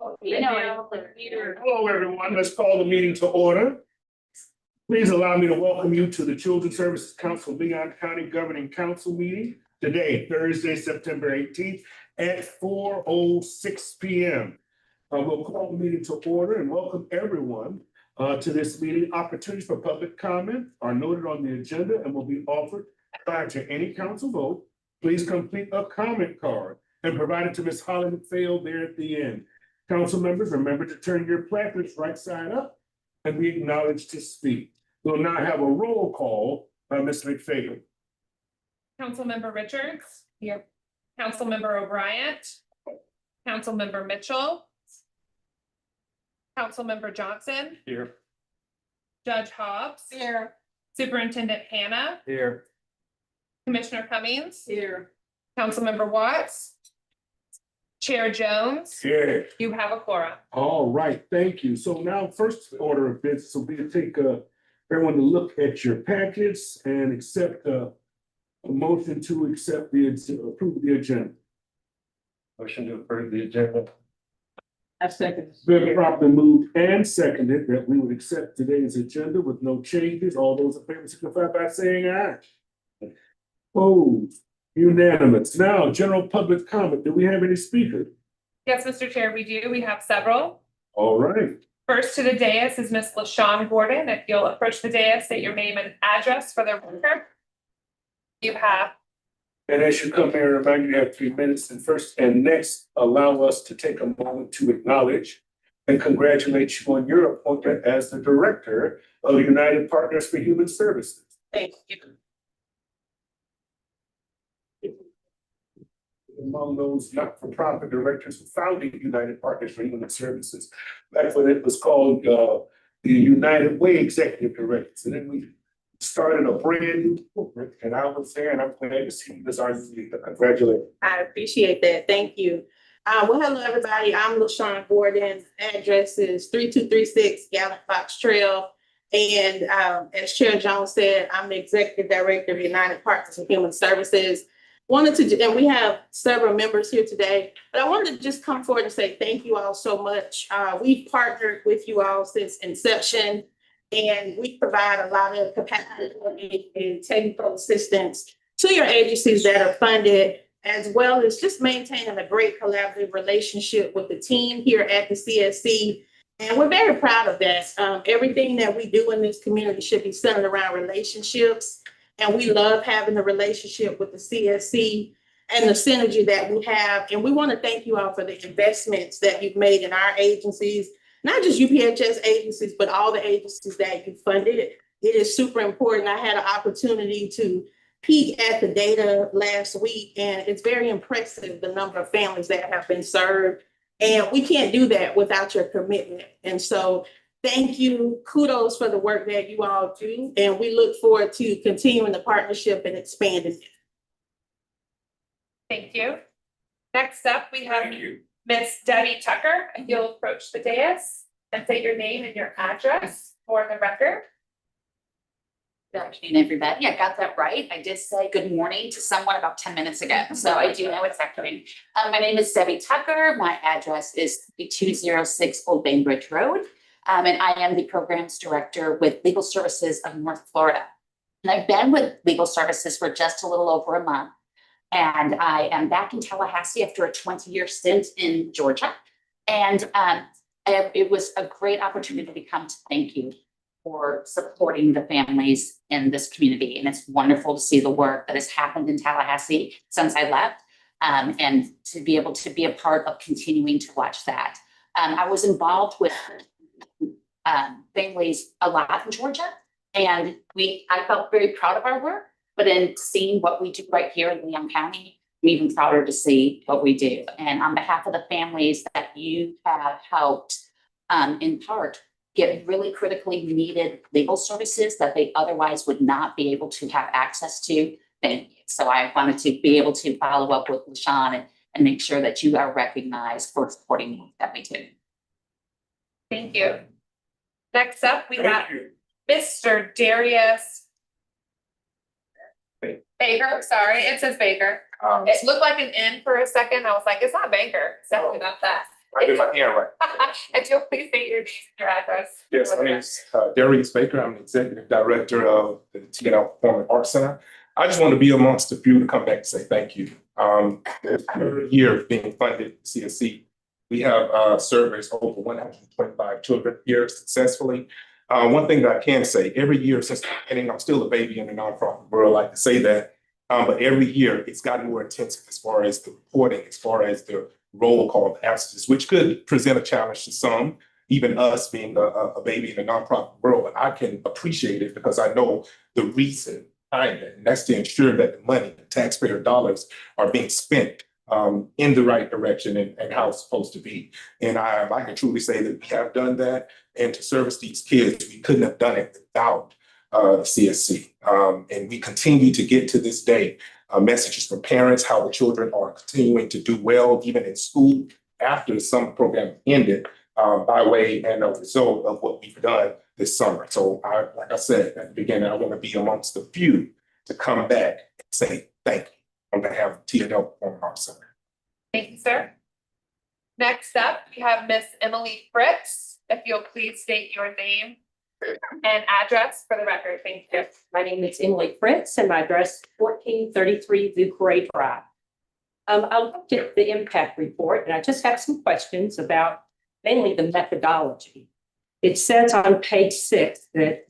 Hello, everyone. Let's call the meeting to order. Please allow me to welcome you to the Children's Services Council Leon County Governing Council meeting today, Thursday, September 18th at 4:06 p.m. We'll call the meeting to order and welcome everyone to this meeting. Opportunities for public comment are noted on the agenda and will be offered prior to any council vote. Please complete a comment card and provide it to Ms. Holly McPhail there at the end. Council members, remember to turn your placards right side up and be acknowledged to speak. We'll now have a roll call by Ms. McPhail. Councilmember Richards. Here. Councilmember O'Brien. Councilmember Mitchell. Councilmember Johnson. Here. Judge Hobbs. Here. Superintendent Hannah. Here. Commissioner Cummings. Here. Councilmember Watts. Chair Jones. Here. You have a quorum. All right, thank you. So now first order of business will be to take everyone to look at your packets and accept a motion to accept approve the agenda. Motion to approve the agenda. I second. It's been properly moved and seconded that we would accept today's agenda with no changes. All those in favor signify by saying aye. Opposed, unanimous. Now, general public comment. Do we have any speakers? Yes, Mr. Chair, we do. We have several. All right. First to the dais is Ms. LaShawn Gordon. If you'll approach the dais, state your name and address for the record. You have. And as you come here, remind you have 3 minutes. And first and next, allow us to take a moment to acknowledge and congratulate you on your appointment as the director of the United Partners for Human Services. Thank you. Among those not-for-profit directors who founded United Partners for Human Services, back when it was called the United Way Executive Directors. And then we started a brand new movement, and I was there, and I'm glad to see you as our leader. Congratulations. I appreciate that. Thank you. Well, hello, everybody. I'm LaShawn Gordon. Address is 3236 Gallant Fox Trail. And as Chair Jones said, I'm the Executive Director of United Partners for Human Services. And we have several members here today, but I wanted to just come forward and say thank you all so much. We've partnered with you all since inception, and we provide a lot of capacity and technical assistance to your agencies that are funded, as well as just maintaining a great collaborative relationship with the team here at the CSC. And we're very proud of that. Everything that we do in this community should be centered around relationships. And we love having the relationship with the CSC and the synergy that we have. And we want to thank you all for the investments that you've made in our agencies, not just UPHS agencies, but all the agencies that you funded. It is super important. I had an opportunity to peek at the data last week, and it's very impressive, the number of families that have been served. And we can't do that without your commitment. And so thank you. Kudos for the work that you all do. And we look forward to continuing the partnership and expanding it. Thank you. Next up, we have Ms. Debbie Tucker. If you'll approach the dais and say your name and your address for the record. Good afternoon, everybody. I got that right. I did say good morning to someone about 10 minutes ago, so I do know it's happening. My name is Debbie Tucker. My address is 3206 Old Bainbridge Road. And I am the programs director with Legal Services of North Florida. And I've been with Legal Services for just a little over a month. And I am back in Tallahassee after a 20-year stint in Georgia. And it was a great opportunity to come to thank you for supporting the families in this community. And it's wonderful to see the work that has happened in Tallahassee since I left, and to be able to be a part of continuing to watch that. I was involved with families a lot in Georgia, and I felt very proud of our work, but in seeing what we do right here in Leon County, I'm even prouder to see what we do. And on behalf of the families that you have helped, in part, get really critically needed legal services that they otherwise would not be able to have access to, thank you. So I wanted to be able to follow up with LaShawn and make sure that you are recognized for supporting that we do. Thank you. Next up, we have Mr. Darius Baker. Sorry, it says Baker. It looked like an N for a second. I was like, it's not Baker. It's definitely not that. I did my hand right. And you'll please state your name and your address. Yes, my name is Darius Baker. I'm the Executive Director of the TNL Performing Arts Center. I just want to be amongst the few to come back and say thank you. The third year of being funded at CSC, we have serviced over 125 children here successfully. One thing that I can say, every year since the beginning, I'm still a baby in the nonprofit world, I like to say that. But every year it's gotten more intensive as far as the reporting, as far as the roll call absences, which could present a challenge to some, even us being a baby in the nonprofit world. But I can appreciate it because I know the reason behind it, and that's to ensure that the money, the taxpayer dollars, are being spent in the right direction and how it's supposed to be. And I can truly say that we have done that. And to service these kids, we couldn't have done it without CSC. And we continue to get to this day messages from parents, how the children are continuing to do well, even in school after the summer program ended, by way and a result of what we've done this summer. So like I said at the beginning, I want to be amongst the few to come back and say thank you on behalf of TNL Performing Arts Center. Thank you, sir. Next up, we have Miss Emily Fritz. If you'll please state your name and address for the record. Thank you. My name is Emily Fritz and my address is 1433 Zucre Drive. I looked at the impact report and I just have some questions about mainly the methodology. It says on page 6 that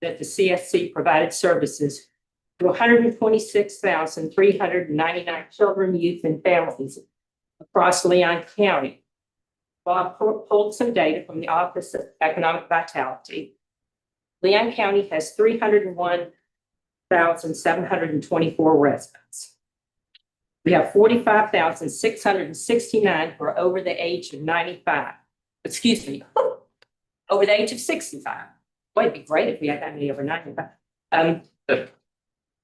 the CSC provided services to 126,399 children, youth, and families across Leon County. Well, I pulled some data from the Office of Economic Vitality. Leon County has 301,724 residents. We have 45,669 who are over the age of 95. Excuse me, over the age of 65. Boy, it'd be great if we had that many over 95.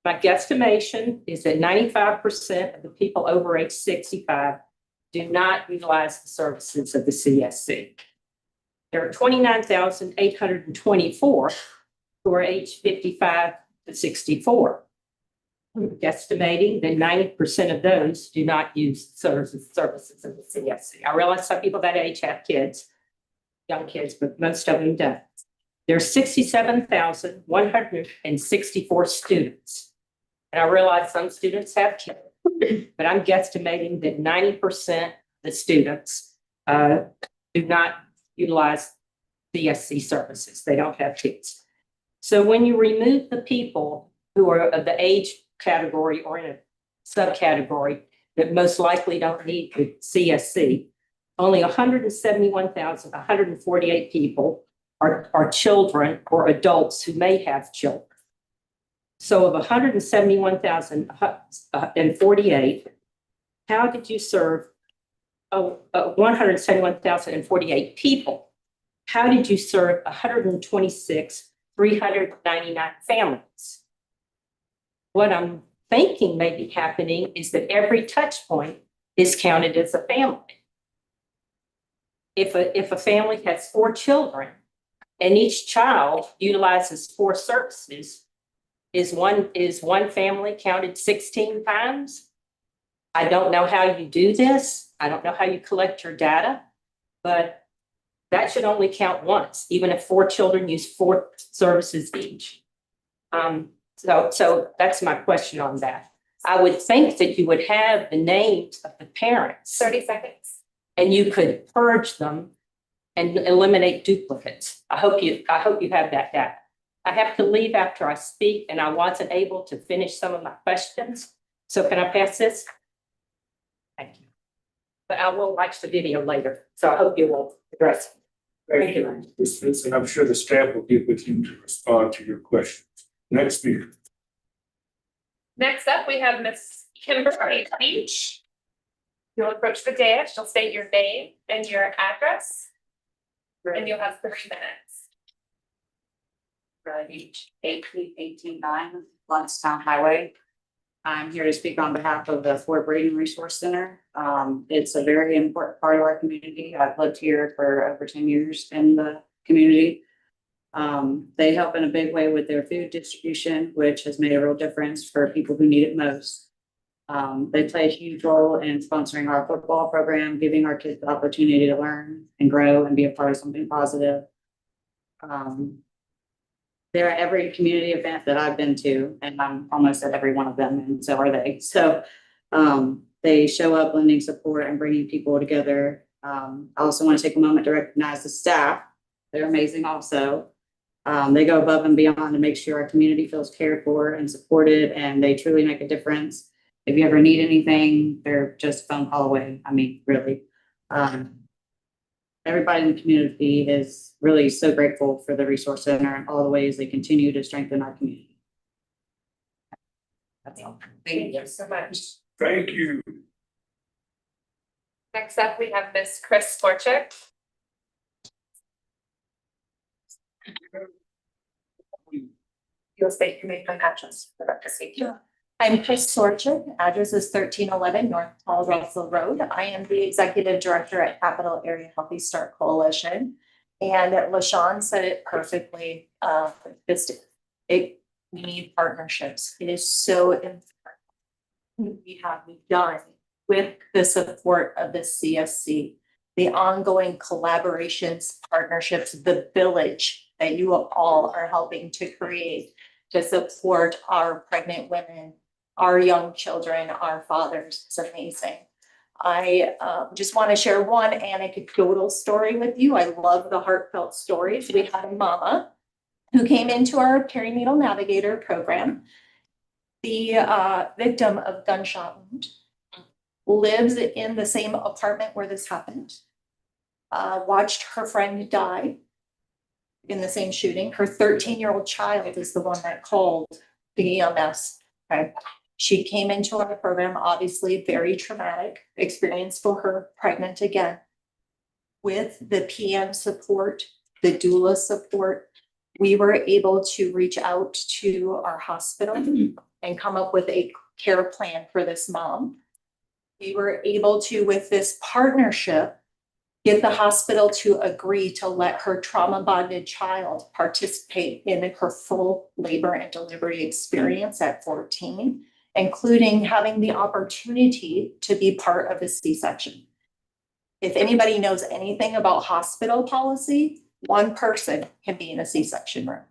My guesstimation is that 95% of the people over age 65 do not utilize the services of the CSC. There are 29,824 who are age 55 to 64. I'm guesstimating that 90% of those do not use services of the CSC. I realize some people that age have kids, young kids, but most of them don't. There are 67,164 students. And I realize some students have kids, but I'm guesstimating that 90% of the students do not utilize CSC services. They don't have kids. So when you remove the people who are of the age category or in a subcategory that most likely don't need the CSC, only 171,148 people are children or adults who may have children. So of 171,048, how did you serve 171,048 people? How did you serve 126,399 families? What I'm thinking may be happening is that every touch point is counted as a family. If a family has 4 children and each child utilizes 4 services, is one family counted 16 times? I don't know how you do this. I don't know how you collect your data, but that should only count once, even if 4 children use 4 services each. So that's my question on that. I would think that you would have the names of the parents. 30 seconds. And you could purge them and eliminate duplicates. I hope you have that data. I have to leave after I speak and I wasn't able to finish some of my questions. So can I pass this? Thank you. But I will watch the video later. So I hope you will address it. Thank you, Ms. Fritz, and I'm sure the staff will get with you to respond to your questions. Next speaker. Next up, we have Miss Kimberly Beach. You'll approach the dais, you'll state your name and your address, and you'll have 30 minutes. Beach, 18189 Lawrencetown Highway. I'm here to speak on behalf of the Ford Breeding Resource Center. It's a very important part of our community. I've lived here for over 10 years in the community. They help in a big way with their food distribution, which has made a real difference for people who need it most. They play a huge role in sponsoring our football program, giving our kids the opportunity to learn and grow and be a part of something positive. They're at every community event that I've been to, and I'm almost at every one of them, and so are they. So they show up lending support and bringing people together. I also want to take a moment to recognize the staff. They're amazing also. They go above and beyond to make sure our community feels cared for and supported, and they truly make a difference. If you ever need anything, they're just a phone call away. I mean, really. Everybody in the community is really so grateful for the Resource Center and all the ways they continue to strengthen our community. That's all. Thank you so much. Thank you. Next up, we have Miss Chris Forchick. You'll state your name and address for the safety. I'm Chris Sorchik. Address is 1311 North Paul Russell Road. I am the executive director at Capital Area Healthy Start Coalition. And LaShawn said it perfectly. We need partnerships. It is so important. We have done with the support of the CSC, the ongoing collaborations, partnerships, the village that you all are helping to create to support our pregnant women, our young children, our fathers. It's amazing. I just want to share one anecdotal story with you. I love the heartfelt stories. We had a mama who came into our perinatal navigator program, the victim of gunshot wound, lives in the same apartment where this happened, watched her friend die in the same shooting. Her 13-year-old child is the one that called the EMS. Okay. She came into our program, obviously very traumatic experience for her, pregnant again. With the PM support, the doula support, we were able to reach out to our hospital and come up with a care plan for this mom. We were able to, with this partnership, get the hospital to agree to let her trauma bonded child participate in her full labor and delivery experience at 14, including having the opportunity to be part of a C-section. If anybody knows anything about hospital policy, one person can be in a C-section room.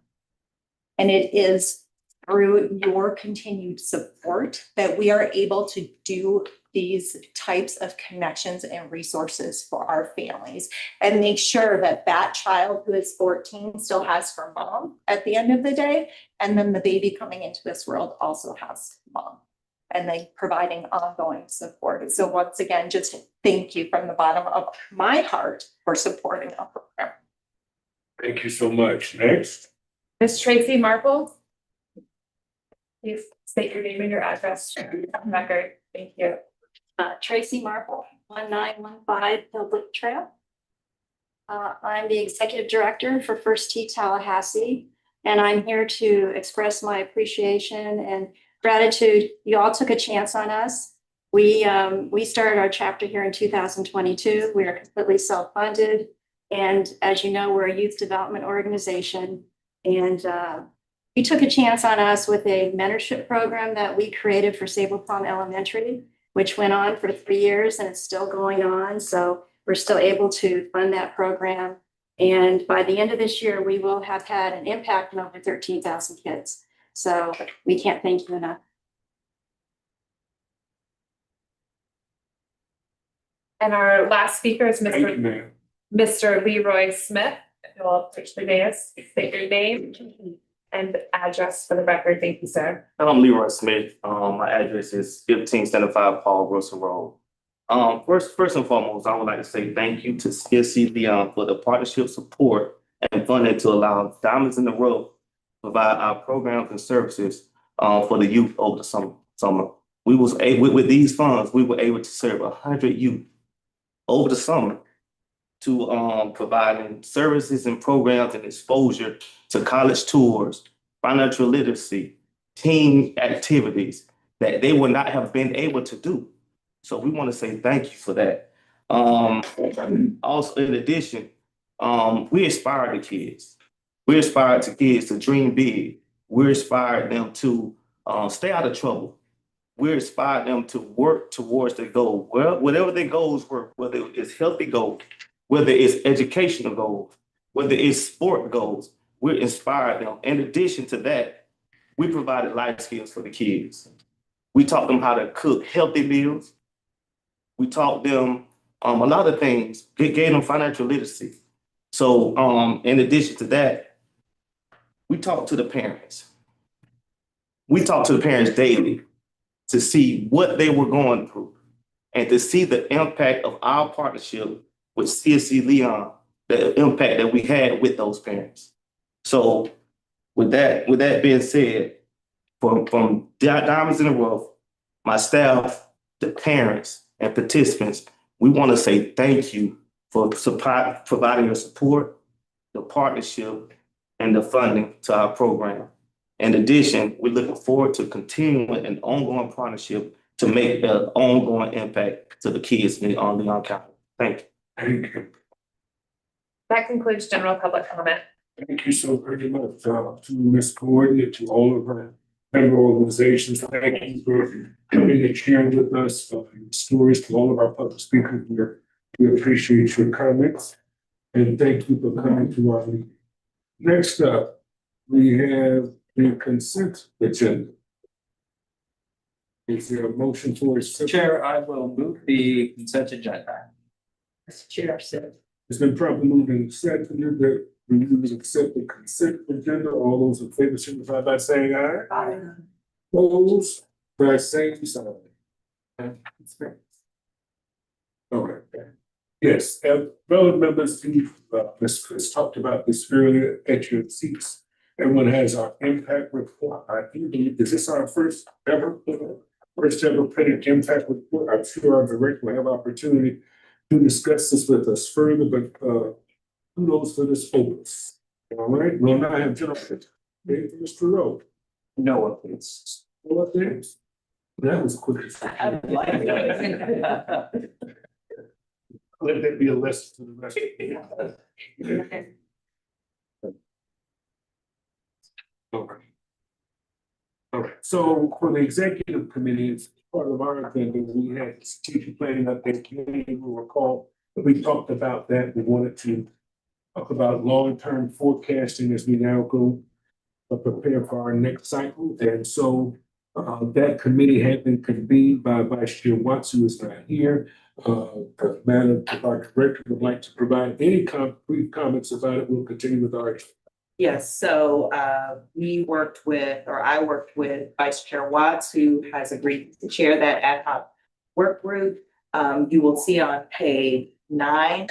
And it is through your continued support that we are able to do these types of connections and resources for our families and make sure that that child who is 14 still has her mom at the end of the day. And then the baby coming into this world also has mom, and they providing ongoing support. So once again, just thank you from the bottom of my heart for supporting our program. Thank you so much. Next. Miss Tracy Marple. Please state your name and your address for the record. Thank you. Tracy Marple, 1915 Philbrook Trail. I'm the executive director for First Tee Tallahassee, and I'm here to express my appreciation and gratitude. You all took a chance on us. We started our chapter here in 2022. We are completely self-funded, and as you know, we're a youth development organization, and you took a chance on us with a mentorship program that we created for Sable Plum Elementary, which went on for 3 years and it's still going on. So we're still able to fund that program. And by the end of this year, we will have had an impact on over 13,000 kids. So we can't thank you enough. And our last speaker is Thank you, ma'am. Mr. Leroy Smith. You'll all approach the dais, state your name and address for the record. Thank you, sir. I'm Leroy Smith. My address is 1575 Paul Russell Road. First and foremost, I would like to say thank you to CSC Leon for the partnership support and funding to allow Diamonds in the Rough provide our programs and services for the youth over the summer. We was able, with these funds, we were able to serve 100 youth over the summer to providing services and programs and exposure to college tours, financial literacy, team activities that they would not have been able to do. So we want to say thank you for that. Also, in addition, we inspire the kids. We inspire the kids to dream big. We inspire them to stay out of trouble. we inspire them to work towards their goal. Well, whatever their goals were, whether it's healthy goals, whether it's educational goals, whether it's sport goals, we inspire them. In addition to that, we provided life skills for the kids. We taught them how to cook healthy meals. We taught them a lot of things, gave them financial literacy. So in addition to that, we talked to the parents. We talked to the parents daily to see what they were going through and to see the impact of our partnership with CSC Leon, the impact that we had with those parents. So with that being said, from Diamonds in the Rough, my staff, the parents and participants, we want to say thank you for providing your support, the partnership, and the funding to our program. In addition, we're looking forward to continuing an ongoing partnership to make an ongoing impact to the kids in Leon County. Thank you. Thank you. That concludes general public comment. Thank you so very much, to Ms. Gordon, and to all of our member organizations. Thank you for coming and sharing with us your stories. To all of our public speakers, we appreciate your comments. And thank you for coming to our meeting. Next up, we have the consent agenda. Is there a motion for acceptance? Chair, I will move the consent agenda. Mr. Chair, so. It's been properly moved and seconded that we will accept the consent agenda. All those in favor signify by saying aye. Aye. Opposed by saying sign. All right. Yes, fellow members, Ms. Chris talked about this earlier at your seats. Everyone has our impact report. I do believe, is this our first ever printed impact report? I'm sure our director will have opportunity to discuss this with us further, but kudos for this focus. All right, we'll now have General Mr. Rowe. No updates. All updates? That was quick. Let that be a lesson to the rest of you. All right, so for the executive committee, as part of our agenda, we had strategic planning update committee. You will recall that we talked about that. We wanted to talk about long-term forecasting as we now go prepare for our next cycle. And so that committee had been convened by Vice Chair Watts, who is not here. Madam, if our director would like to provide any brief comments about it, we'll continue with our. Yes, so I worked with Vice Chair Watts, who has agreed to chair that ad hoc work group. You will see on page 9,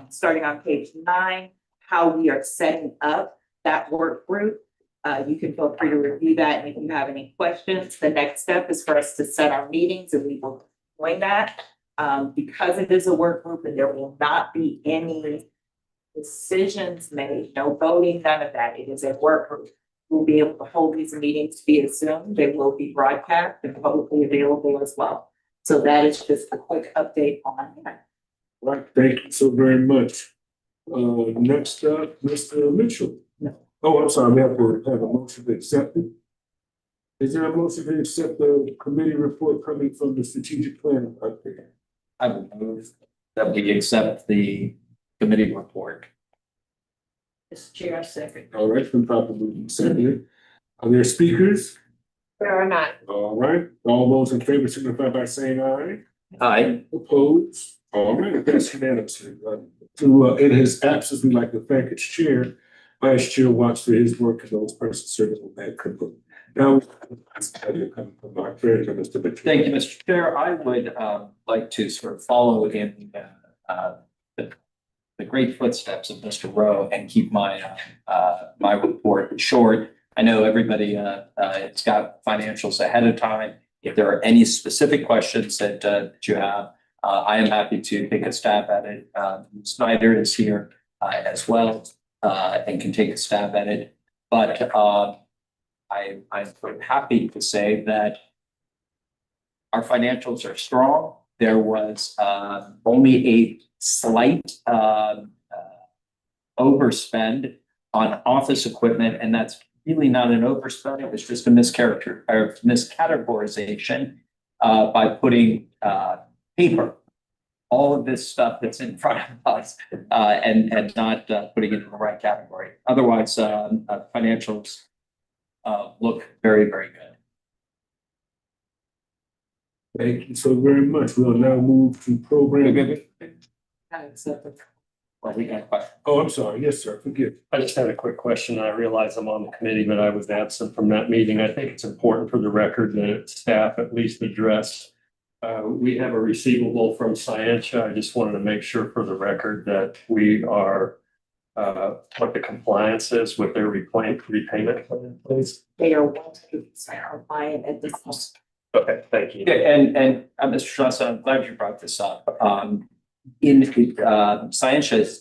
starting on page 9, how we are setting up that work group. You can feel free to review that, and if you have any questions, the next step is for us to set our meetings, and we will doing that. Because it is a work group and there will not be any decisions made, no voting, none of that. It is a work group. We'll be able to hold these meetings via Zoom. They will be broadcast and publicly available as well. So that is just a quick update on that. Right, thank you so very much. Next up, Mr. Mitchell. No. Oh, I'm sorry, we have to have a motion to accept it. Is there a motion to accept the committee report coming from the strategic plan update? I will move that we accept the committee report. Mr. Chair, second. All right, from properly accepted. Are there speakers? There are not. All right, all those in favor signify by saying aye. Aye. Opposed? All right, that's unanimous. In his absence, we'd like to thank its chair, Vice Chair Watts, for his work and those persons serving on that committee. Now, Thank you, Mr. Chair. I would like to sort of follow in the great footsteps of Mr. Rowe and keep my my report short. I know everybody it's got financials ahead of time. If there are any specific questions that you have, I am happy to take a stab at it. Snyder is here as well and can take a stab at it. But I'm happy to say that our financials are strong. There was only a slight overspend on office equipment, and that's really not an oversight, it was just a miscategorization by putting paper, all of this stuff that's in front of us, and not putting it in the right category. Otherwise, financials look very, very good. Thank you so very much. We'll now move to program. Well, we got a question. Oh, I'm sorry. Yes, sir. Forgive. I just had a quick question. I realize I'm on the committee, but I was absent from that meeting. I think it's important for the record that staff at least address. We have a receivable from Scientia. I just wanted to make sure for the record that we are what the compliance is with their repayment plan, please. They are 100% compliant at this point. Okay, thank you. Yeah, and Mr. Johnson, I'm glad you brought this up. Scientia has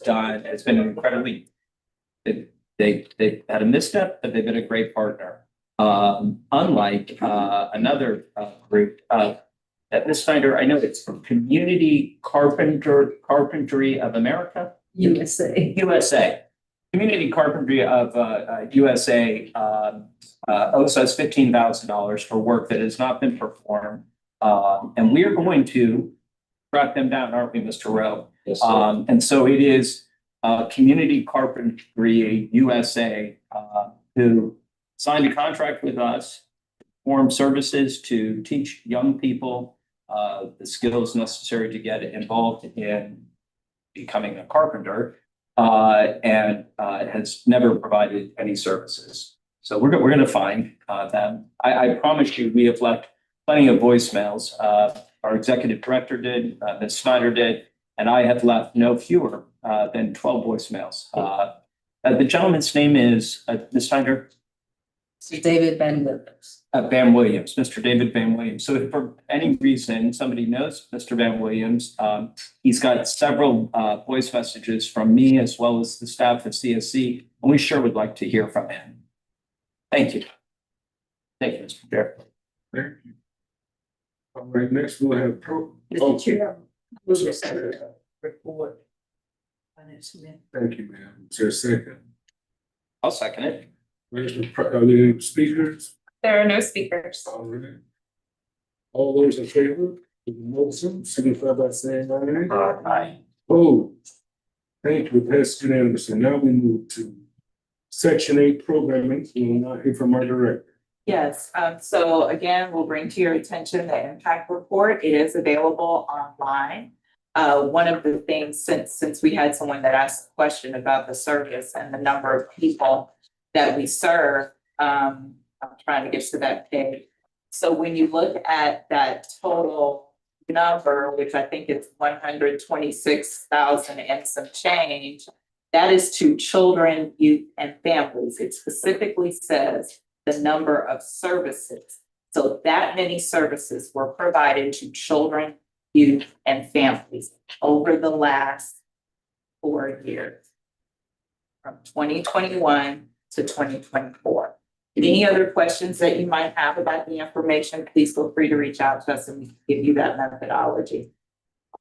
been incredibly, they had a misstep, but they've been a great partner. Unlike another group, Ms. Snyder, I know it's from Community Carpentry of America. USA. Community Carpentry of USA owes us $15,000 for work that has not been performed. And we're going to track them down, aren't we, Mr. Rowe? Yes, sir. And so it is Community Carpentry USA who signed a contract with us, perform services to teach young people the skills necessary to get involved in becoming a carpenter, and has never provided any services. So we're going to find them. I promise you, we have left plenty of voicemails. Our executive director did, Ms. Snyder did, and I have left no fewer than 12 voicemails. The gentleman's name is Ms. Snyder? Mr. David Van Williams. Van Williams, Mr. David Van Williams. So if for any reason somebody knows Mr. Van Williams, he's got several voice messages from me as well as the staff at CSC, and we sure would like to hear from him. Thank you. Thank you, Mr. Chair. Thank you. All right, next we'll have Mr. Chair. Thank you, ma'am. Is there a second? I'll second it. Are there any speakers? There are no speakers. All right. All those in favor of the motion, signify by saying aye. Aye. Oh, thank you. Passed unanimously. Now we move to Section 8 programming. We will now hear from our director. Yes, so again, we'll bring to your attention the impact report. It is available online. One of the things, since we had someone that asked a question about the service and the number of people that we serve, I'm trying to get to that page. So when you look at that total number, which I think is 126,000 and some change, that is to children, youth, and families. It specifically says the number of services. So that many services were provided to children, youth, and families over the last 4 years, from 2021 to 2024. Any other questions that you might have about the information, please feel free to reach out to us and we can give you that methodology.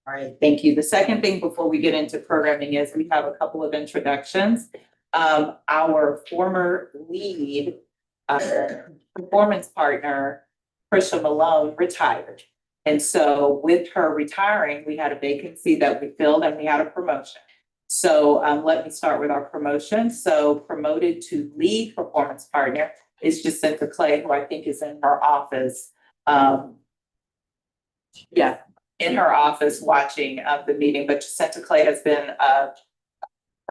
All right, thank you. The second thing before we get into programming is we have a couple of introductions. Our former lead performance partner, Krisha Malone, retired. And so with her retiring, we had a vacancy that we filled and we had a promotion. So let me start with our promotion. So promoted to lead performance partner is Jacinta Clay, who I think is in her office. In her office watching the meeting, but Jacinta Clay has been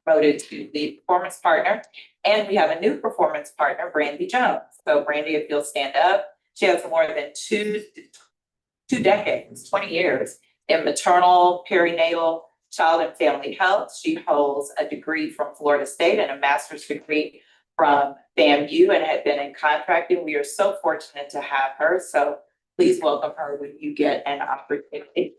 promoted to lead performance partner. And we have a new performance partner, Brandy Jones. So Brandy, if you'll stand up, she has more than two decades, 20 years in maternal, perinatal, child and family health. She holds a degree from Florida State and a master's degree from FAMU and had been in contracting. We are so fortunate to have her. So please welcome her when you get an opportunity.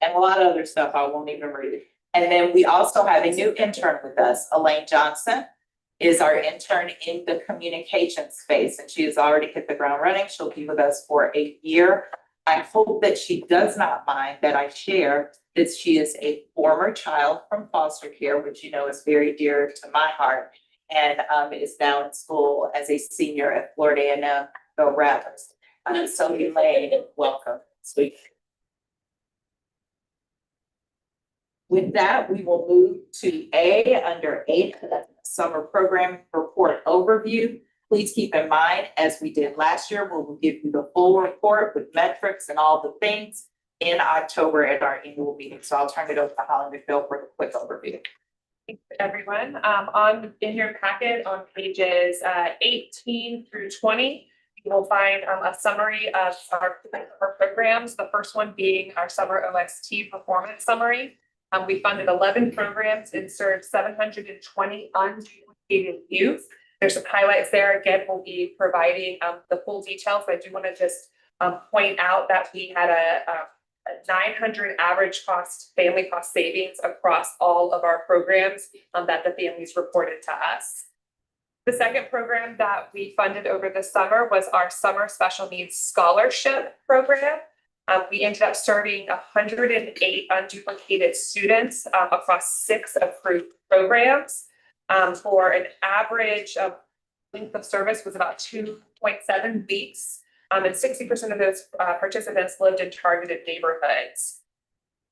And a lot of other stuff I won't even read. And then we also have a new intern with us. Elaine Johnson is our intern in the communication space, and she has already hit the ground running. She'll be with us for a year. I hope that she does not mind that I share that she is a former child from foster care, which you know is very dear to my heart. and is now in school as a senior at Florida A&M Go Rattlers. So Elaine, welcome. Sweet. With that, we will move to A under 8, summer program report overview. Please keep in mind, as we did last year, we will give you the full report with metrics and all the things in October at our annual meeting. So I'll turn it over to Holly McPhail for the quick overview. Thanks, everyone. In your packet on pages 18 through 20, you will find a summary of our programs. The first one being our summer OST performance summary. We funded 11 programs and served 720 unduplicated youth. There's some highlights there. Again, we'll be providing the full details, but I do want to just point out that we had a 900 average family cost savings across all of our programs that the families reported to us. The second program that we funded over the summer was our Summer Special Needs Scholarship Program. We ended up serving 108 unduplicated students across 6 approved programs for an average length of service was about 2.7 weeks. And 60% of those participants lived in targeted neighborhoods.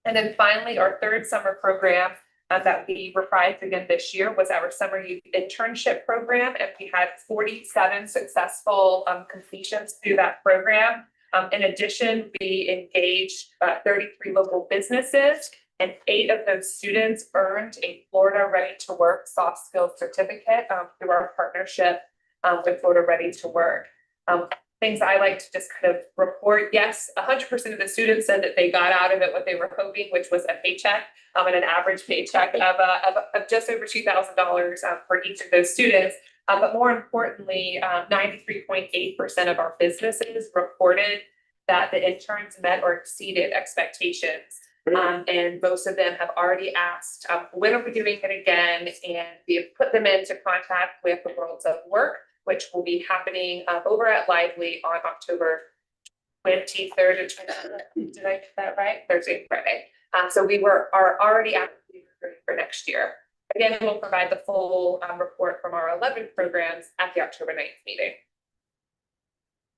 And then finally, our third summer program that we reprised again this year was our Summer Youth Internship Program. And we had 47 successful completions through that program. In addition, we engaged 33 local businesses, and 8 of those students earned a Florida Ready to Work soft skills certificate through our partnership with Florida Ready to Work. Things I like to just kind of report, yes, 100% of the students said that they got out of it what they were hoping, which was a paycheck and an average paycheck of just over $2,000 for each of those students. But more importantly, 93.8% of our businesses reported that the interns met or exceeded expectations. And most of them have already asked, when are we doing it again? And we have put them into contact with the Worlds of Work, which will be happening over at Lively on October 23rd and 24th. Did I get that right? Thursday and Friday. So we are already actively recruiting for next year. Again, we'll provide the full report from our 11 programs at the October 9th meeting.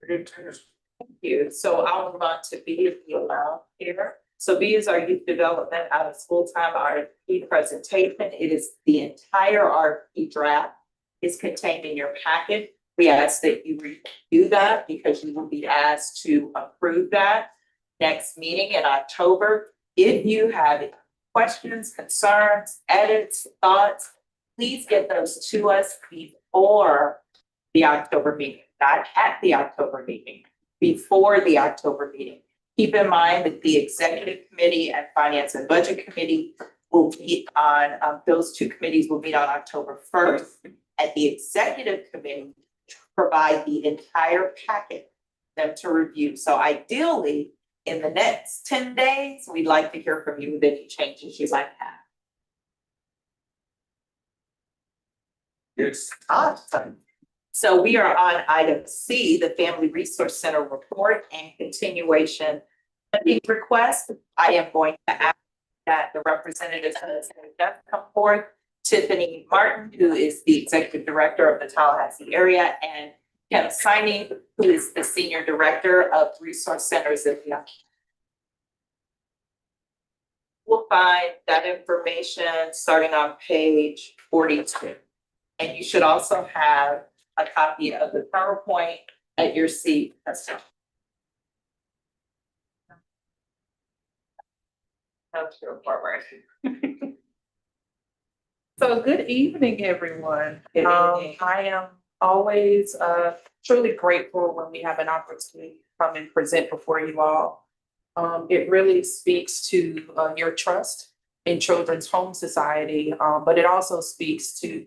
Thank you. So I'll move on to B if you allow here. So B is our youth development out of school time RFP presentation. It is the entire RFP draft is contained in your packet. We ask that you review that because you will be asked to approve that next meeting in October. If you have questions, concerns, edits, thoughts, please get those to us before the October meeting, not at the October meeting, before the October meeting. Keep in mind that the Executive Committee and Finance and Budget Committee will meet on, those 2 committees will meet on October 1st. At the Executive Committee, provide the entire packet for them to review. So ideally, in the next 10 days, we'd like to hear from you with any changes you might have. Yes. Awesome. So we are on item C, the Family Resource Center report and continuation funding request. I am going to ask that the representatives of the center come forth. Tiffany Martin, who is the Executive Director of the Tallahassee area, and Kim Siney, who is the Senior Director of Resource Centers in the We'll find that information starting on page 42. And you should also have a copy of the PowerPoint at your seat. That's all. Let's go forward. So good evening, everyone. Good evening. I am always truly grateful when we have an opportunity to come and present before you all. It really speaks to your trust in Children's Home Society, but it also speaks to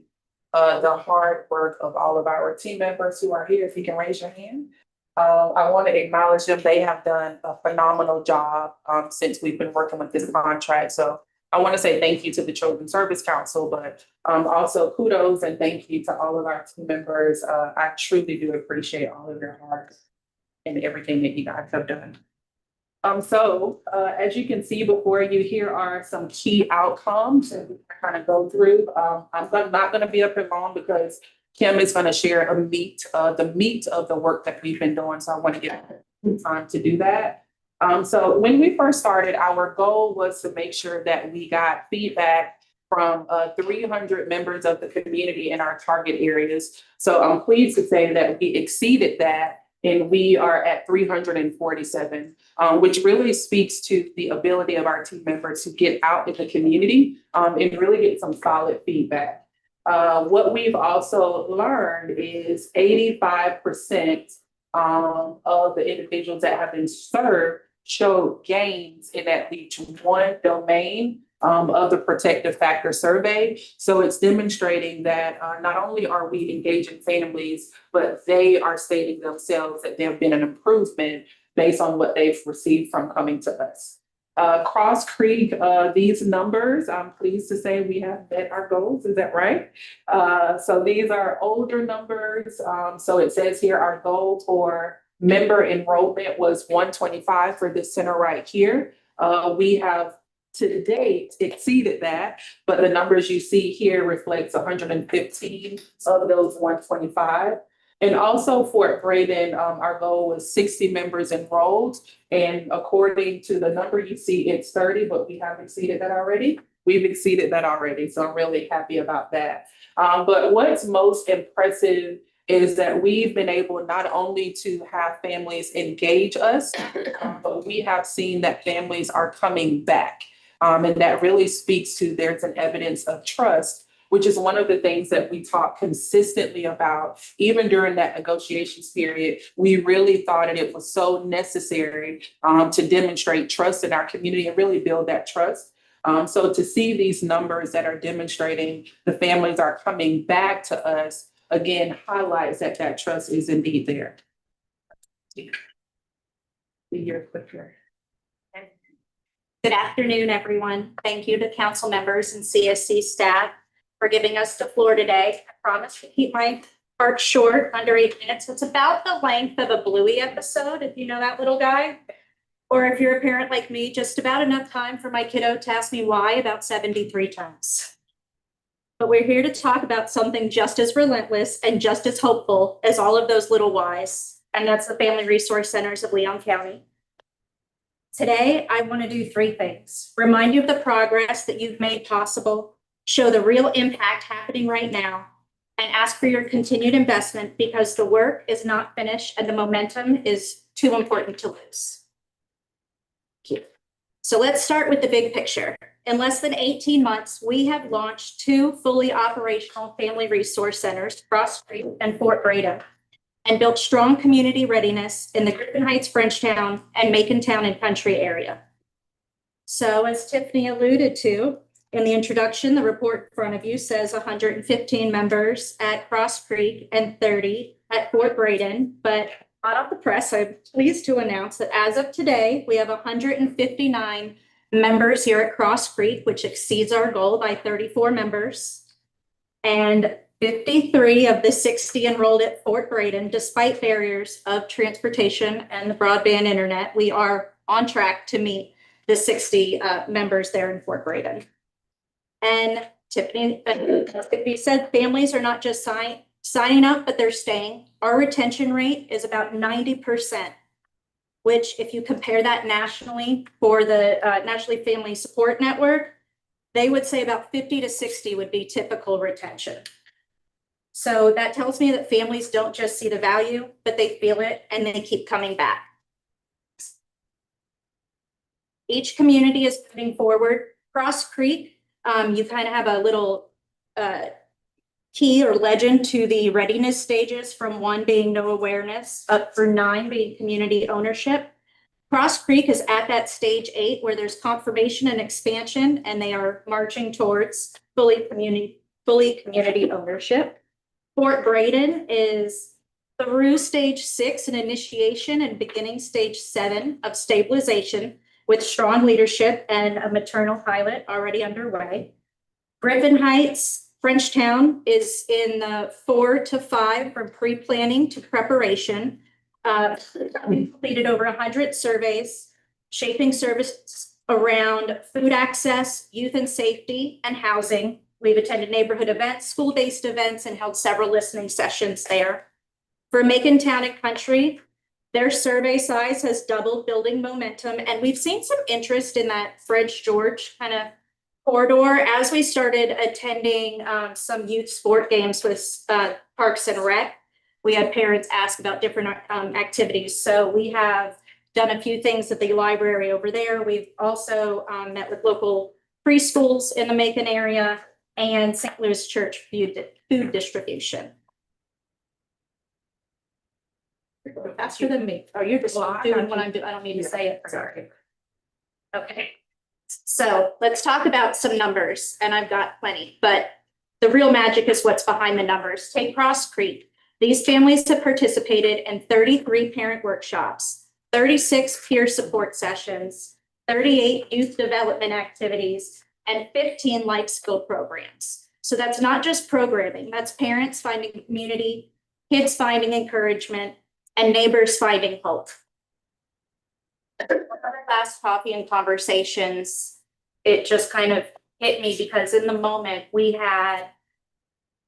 the hard work of all of our team members who are here. If you can raise your hand. I want to acknowledge them. They have done a phenomenal job since we've been working with this contract. So I want to say thank you to the Children's Service Council, but also kudos and thank you to all of our team members. I truly do appreciate all of your hearts and everything that you guys have done. As you can see before you, here are some key outcomes and we kind of go through. Not gonna be up here long because Kim is gonna share the meat of the work that we've been doing, so I want to give time to do that. So when we first started, our goal was to make sure that we got feedback from 300 members of the community in our target areas. So I'm pleased to say that we exceeded that and we are at 347, which really speaks to the ability of our team members to get out in the community and really get some solid feedback. What we've also learned is 85% of the individuals that have been served show gains in at least one domain of the protective factor survey. So it's demonstrating that not only are we engaging families, but they are stating themselves that there have been an improvement based on what they've received from coming to us. Cross Creek, these numbers, I'm pleased to say we have met our goals. Is that right? So these are older numbers. So it says here our goal for member enrollment was 125 for this center right here. We have to date exceeded that, but the numbers you see here reflects 115 of those 125. And also Fort Braden, our goal was 60 members enrolled. And according to the number you see, it's 30, but we have exceeded that already. We've exceeded that already, so I'm really happy about that. But what's most impressive is that we've been able not only to have families engage us, but we have seen that families are coming back. And that really speaks to there's an evidence of trust, which is one of the things that we talk consistently about. Even during that negotiations period, we really thought that it was so necessary to demonstrate trust in our community and really build that trust. So to see these numbers that are demonstrating the families are coming back to us, again, highlights that that trust is indeed there. See your quicker. Good afternoon, everyone. Thank you to council members and CSC staff for giving us the floor today. I promise to keep my part short, under 8 minutes. It's about the length of a Bluey episode, if you know that little guy. Or if you're a parent like me, just about enough time for my kiddo to ask me why about 73 times. But we're here to talk about something just as relentless and just as hopeful as all of those little whys, and that's the Family Resource Centers of Leon County. Today, I want to do 3 things. Remind you of the progress that you've made possible, show the real impact happening right now, and ask for your continued investment because the work is not finished and the momentum is too important to lose. So let's start with the big picture. In less than 18 months, we have launched 2 fully operational family resource centers, Cross Creek and Fort Braden, and built strong community readiness in the Griffin Heights, Frenchtown, and Macontown and Country area. So as Tiffany alluded to in the introduction, the report in front of you says 115 members at Cross Creek and 30 at Fort Braden, but hot off the press, I'm pleased to announce that as of today, we have 159 members here at Cross Creek, which exceeds our goal by 34 members. And 53 of the 60 enrolled at Fort Braden, despite barriers of transportation and the broadband internet. We are on track to meet the 60 members there in Fort Braden. And Tiffany said families are not just signing up, but they're staying. Our retention rate is about 90%, which if you compare that nationally for the Nationally Family Support Network, they would say about 50 to 60 would be typical retention. So that tells me that families don't just see the value, but they feel it and they keep coming back. Each community is putting forward. Cross Creek, you kind of have a little key or legend to the readiness stages, from 1 being no awareness up through 9 being community ownership. Cross Creek is at that stage 8 where there's confirmation and expansion, and they are marching towards fully community ownership. Fort Braden is through stage 6 in initiation and beginning stage 7 of stabilization with strong leadership and a maternal pilot already underway. Griffin Heights, Frenchtown is in the 4 to 5 from pre-planning to preparation. We completed over 100 surveys shaping services around food access, youth and safety, and housing. We've attended neighborhood events, school-based events, and held several listening sessions there. For Macon Town and Country, their survey size has doubled, building momentum, and we've seen some interest in that French George kind of corridor as we started attending some youth sport games with Parks and Rec. We had parents ask about different activities. So we have done a few things at the library over there. We've also met with local preschools in the Macon area and St. Louis Church food distribution. You're faster than me. Oh, you're just doing what I'm doing. I don't need to say it. Sorry. Okay. So let's talk about some numbers, and I've got plenty, but the real magic is what's behind the numbers. Take Cross Creek. These families have participated in 33 parent workshops, 36 peer support sessions, 38 youth development activities, and 15 life skill programs. So that's not just programming, that's parents finding community, kids finding encouragement, and neighbors finding hope. Our last coffee and conversations, it just kind of hit me because in the moment we had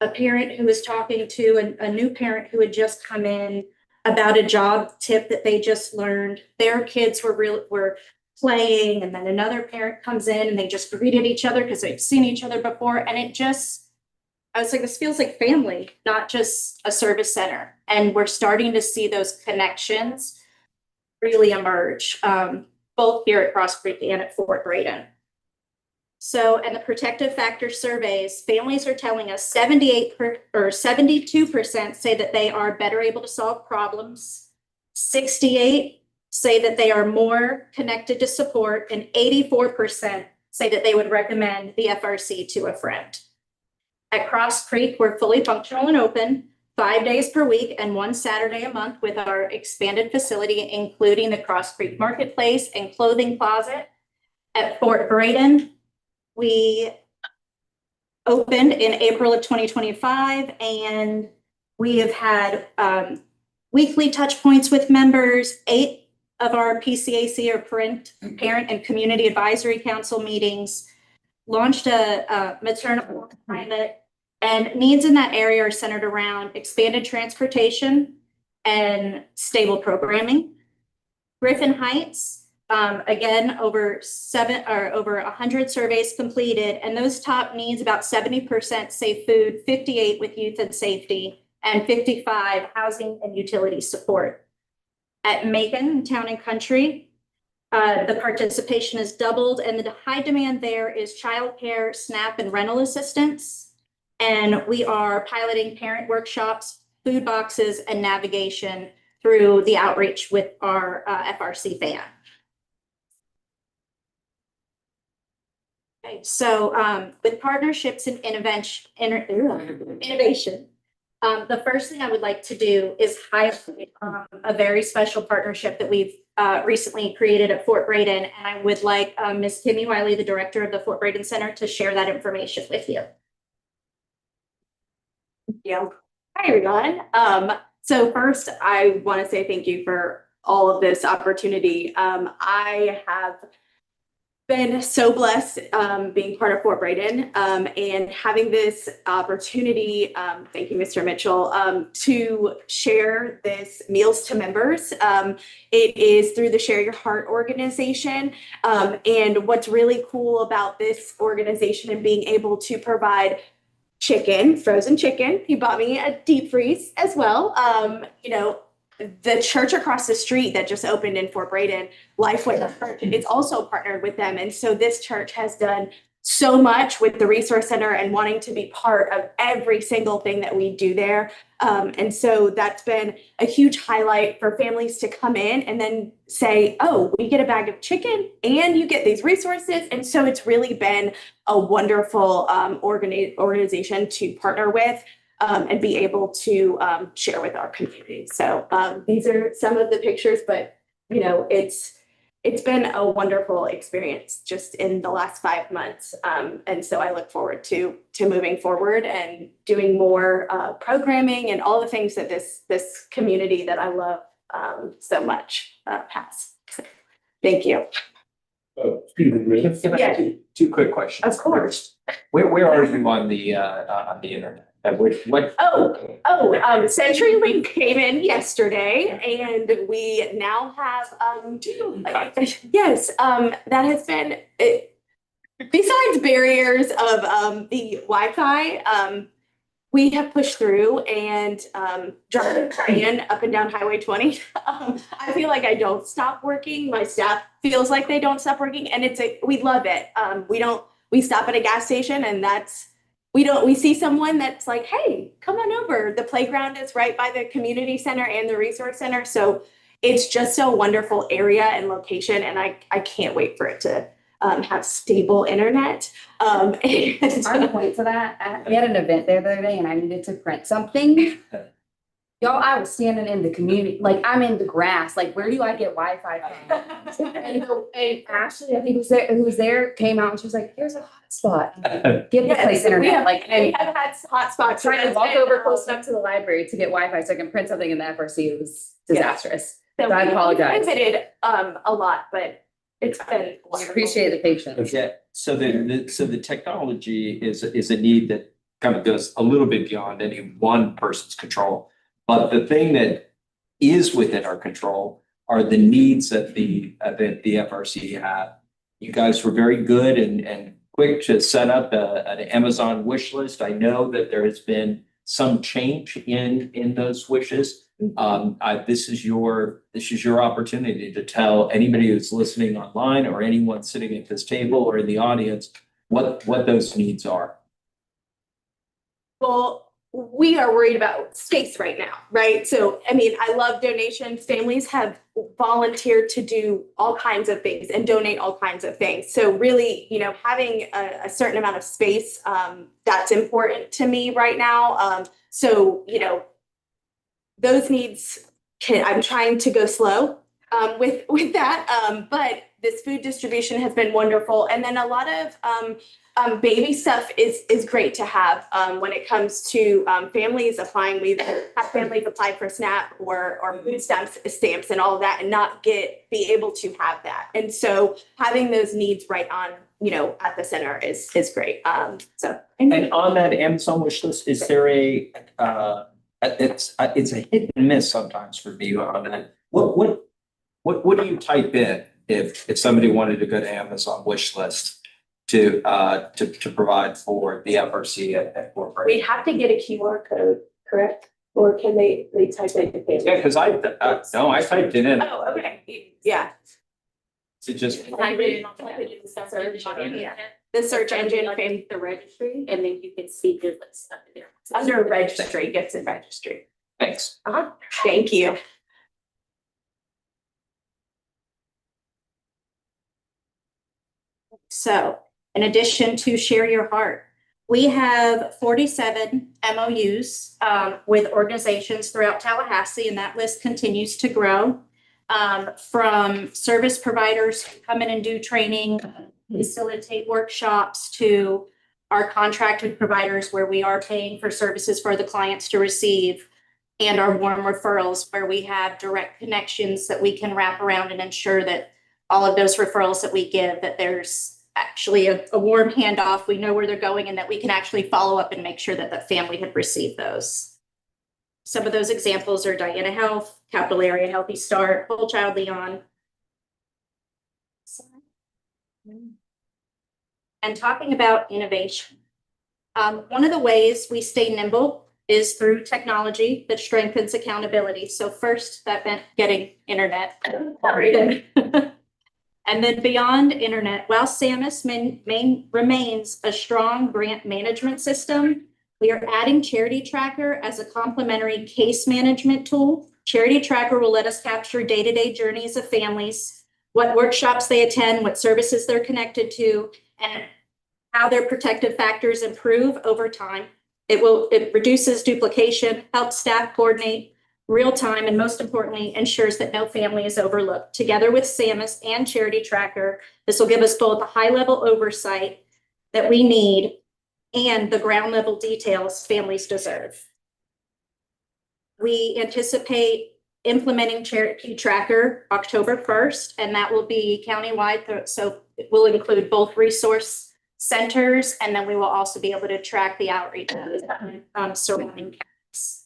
a parent who was talking to a new parent who had just come in about a job tip that they just learned. Their kids were playing, and then another parent comes in and they just greeted each other because they've seen each other before. And I was like, this feels like family, not just a service center. And we're starting to see those connections really emerge, both here at Cross Creek and at Fort Braden. So, and the protective factor surveys, families are telling us 72% say that they are better able to solve problems. 68 say that they are more connected to support, and 84% say that they would recommend the FRC to a friend. At Cross Creek, we're fully functional and open 5 days per week and 1 Saturday a month with our expanded facility, including the Cross Creek Marketplace and clothing closet. At Fort Braden, we opened in April of 2025, and we have had weekly touch points with members. 8 of our PCAC or Parent and Community Advisory Council meetings, launched a maternal pilot, and needs in that area are centered around expanded transportation and stable programming. Griffin Heights, again, over 100 surveys completed, and those top needs, about 70% say food, 58 with youth and safety, and 55 housing and utility support. At Macon Town and Country, the participation has doubled, and the high demand there is childcare, SNAP, and rental assistance. And we are piloting parent workshops, food boxes, and navigation through the outreach with our FRC fan. Okay, so with partnerships and innovation, the first thing I would like to do is highlight a very special partnership that we've recently created at Fort Braden, and I would like Ms. Kimmy Wiley, the director of the Fort Braden Center, to share that information with you. Yeah. Hi, everyone. So first, I want to say thank you for all of this opportunity. I have been so blessed being part of Fort Braden and having this opportunity, thank you, Mr. Mitchell, to share this Meals to Members. It is through the Share Your Heart organization. And what's really cool about this organization and being able to provide chicken, frozen chicken. He bought me a deep freeze as well. You know, the church across the street that just opened in Fort Braden, Lifeway Church, it's also partnered with them. And so this church has done so much with the Resource Center and wanting to be part of every single thing that we do there. And so that's been a huge highlight for families to come in and then say, oh, we get a bag of chicken and you get these resources. And so it's really been a wonderful organization to partner with and be able to share with our community. So these are some of the pictures, but you know, it's been a wonderful experience just in the last 5 months. And so I look forward to moving forward and doing more programming and all the things that this community that I love so much has. Thank you. Excuse me, Ms. Yeah. Two quick questions. Of course. Where are you on the internet? What? CenturyLink came in yesterday and we now have, yes, that has been, besides barriers of, the Wi-Fi, we have pushed through and, driving up and down Highway 20. I feel like I don't stop working. My staff feels like they don't stop working and we love it. We stop at a gas station and we see someone that's like, hey, come on over. The playground is right by the community center and the resource center. So it's just a wonderful area and location. And I can't wait for it to have stable internet. On point to that, we had an event there the other day and I needed to print something. Y'all, I was standing in the community, like I'm in the grass, like where do I get Wi-Fi from? And Ashley, I think who was there, came out and she was like, here's a hotspot. Give the place internet. We have had hotspots. Trying to walk over close enough to the library to get Wi-Fi so I can print something in the FRC. It was disastrous. So I apologize. We pivoted a lot, but it's been I wonderful. appreciate the patience. Yeah, so the technology is a need that kind of goes a little bit beyond any one person's control. But the thing that is within our control are the needs that the FRC have. You guys were very good and quick to set up an Amazon wish list. I know that there has been some change in those wishes. This is your opportunity to tell anybody who's listening online or anyone sitting at this table or in the audience what those needs are. Well, we are worried about space right now, right? So, I mean, I love donations. Families have volunteered to do all kinds of things and donate all kinds of things. So really, having a certain amount of space, that's important to me right now. Those needs I'm trying to go slow with that. But this food distribution has been wonderful. And then a lot of baby stuff is great to have when it comes to families applying. We've had families apply for SNAP or food stamps and all of that and not be able to have that. And so having those needs right on, at the center is great. And on that Amazon wish list, is there it's a hit and miss sometimes for me on that. What do you type in if somebody wanted to go to Amazon wish list to provide for the FRC at corporate? We have to get a QR code, correct? Or can they type it in? Yeah, because I typed it in. Oh, okay, yeah. To just. Type it in the search engine, The registry, and then you can see your list up there. under registry, gets in registry. Thanks. Thank you. So in addition to Share Your Heart, we have 47 MOUs with organizations throughout Tallahassee, and that list continues to grow. From service providers who come in and do training, facilitate workshops, to our contracted providers where we are paying for services for the clients to receive, and our warm referrals where we have direct connections that we can wrap around and ensure that all of those referrals that we give, that there's actually a warm handoff, we know where they're going, and that we can actually follow up and make sure that the family had received those. Some of those examples are Diana Health, Capital Area Healthy Start, Whole Child Leon. And talking about innovation, one of the ways we stay nimble is through technology that strengthens accountability. So first, that meant getting internet. And then beyond internet, while SAMUS remains a strong grant management system, we are adding Charity Tracker as a complementary case management tool. Charity Tracker will let us capture day-to-day journeys of families, what workshops they attend, what services they're connected to, and how their protective factors improve over time. It reduces duplication, helps staff coordinate real time, and most importantly, ensures that no family is overlooked. Together with SAMUS and Charity Tracker, this will give us both a high-level oversight that we need and the ground-level details families deserve. We anticipate implementing Cherokee Tracker October 1st, and that will be countywide. So it will include both resource centers, and then we will also be able to track the outreach surrounding counties.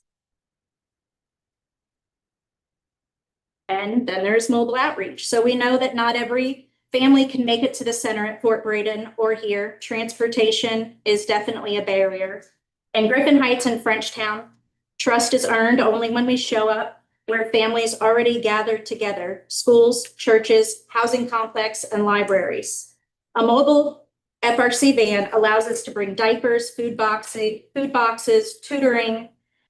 And then there's mobile outreach. So we know that not every family can make it to the center at Fort Braden or here. Transportation is definitely a barrier. In Griffin Heights and Frenchtown, trust is earned only when we show up where families already gathered together, schools, churches, housing complex, and libraries. A mobile FRC van allows us to bring diapers, food boxes, tutoring,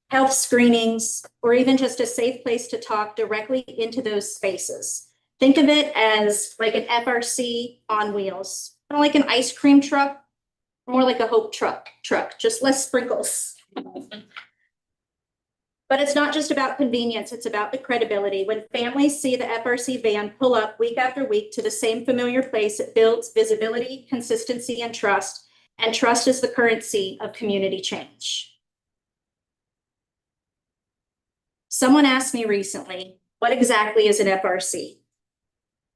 health screenings, or even just a safe place to talk directly into those spaces. Think of it as like an FRC on wheels, kind of like an ice cream truck, more like a Hope truck, just less sprinkles. But it's not just about convenience, it's about the credibility. When families see the FRC van pull up week after week to the same familiar place, it builds visibility, consistency, and trust is the currency of community change. Someone asked me recently, what exactly is an FRC?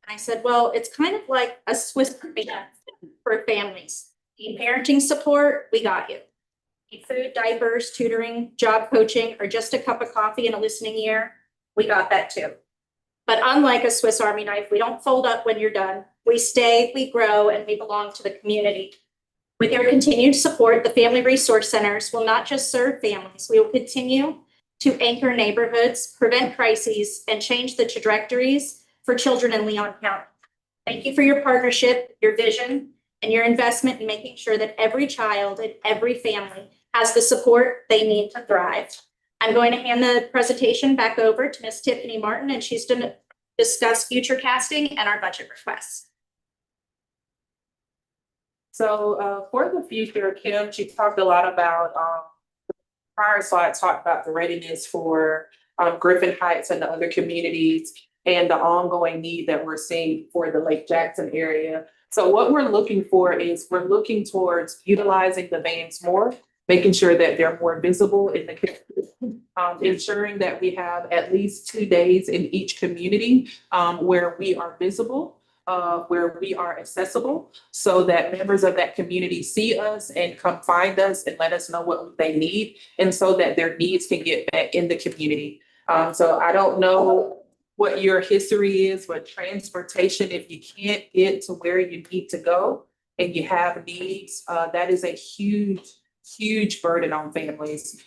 I said, well, it's kind of like a Swiss Army knife for families. Need parenting support? We got you. Need food, diapers, tutoring, job coaching, or just a cup of coffee and a listening ear? We got that too. But unlike a Swiss Army knife, we don't fold up when you're done. We stay, we grow, and we belong to the community. With your continued support, the Family Resource Centers will not just serve families, we will continue to anchor neighborhoods, prevent crises, and change the trajectories for children in Leon County. Thank you for your partnership, your vision, and your investment in making sure that every child and every family has the support they need to thrive. I'm going to hand the presentation back over to Ms. Tiffany Martin, and she's going to discuss future casting and our budget requests. So for the future, Kim, she talked a lot about, prior slide talked about the readiness for Griffin Heights and the other communities and the ongoing need that we're seeing for the Lake Jackson area. So what we're looking for is we're looking towards utilizing the vans more, making sure that they're more visible in the community, ensuring that we have at least 2 days in each community where we are visible, where we are accessible, so that members of that community see us and come find us and let us know what they need, and so that their needs can get back in the community. So I don't know what your history is with transportation. If you can't get to where you need to go and you have needs, that is a huge burden on families.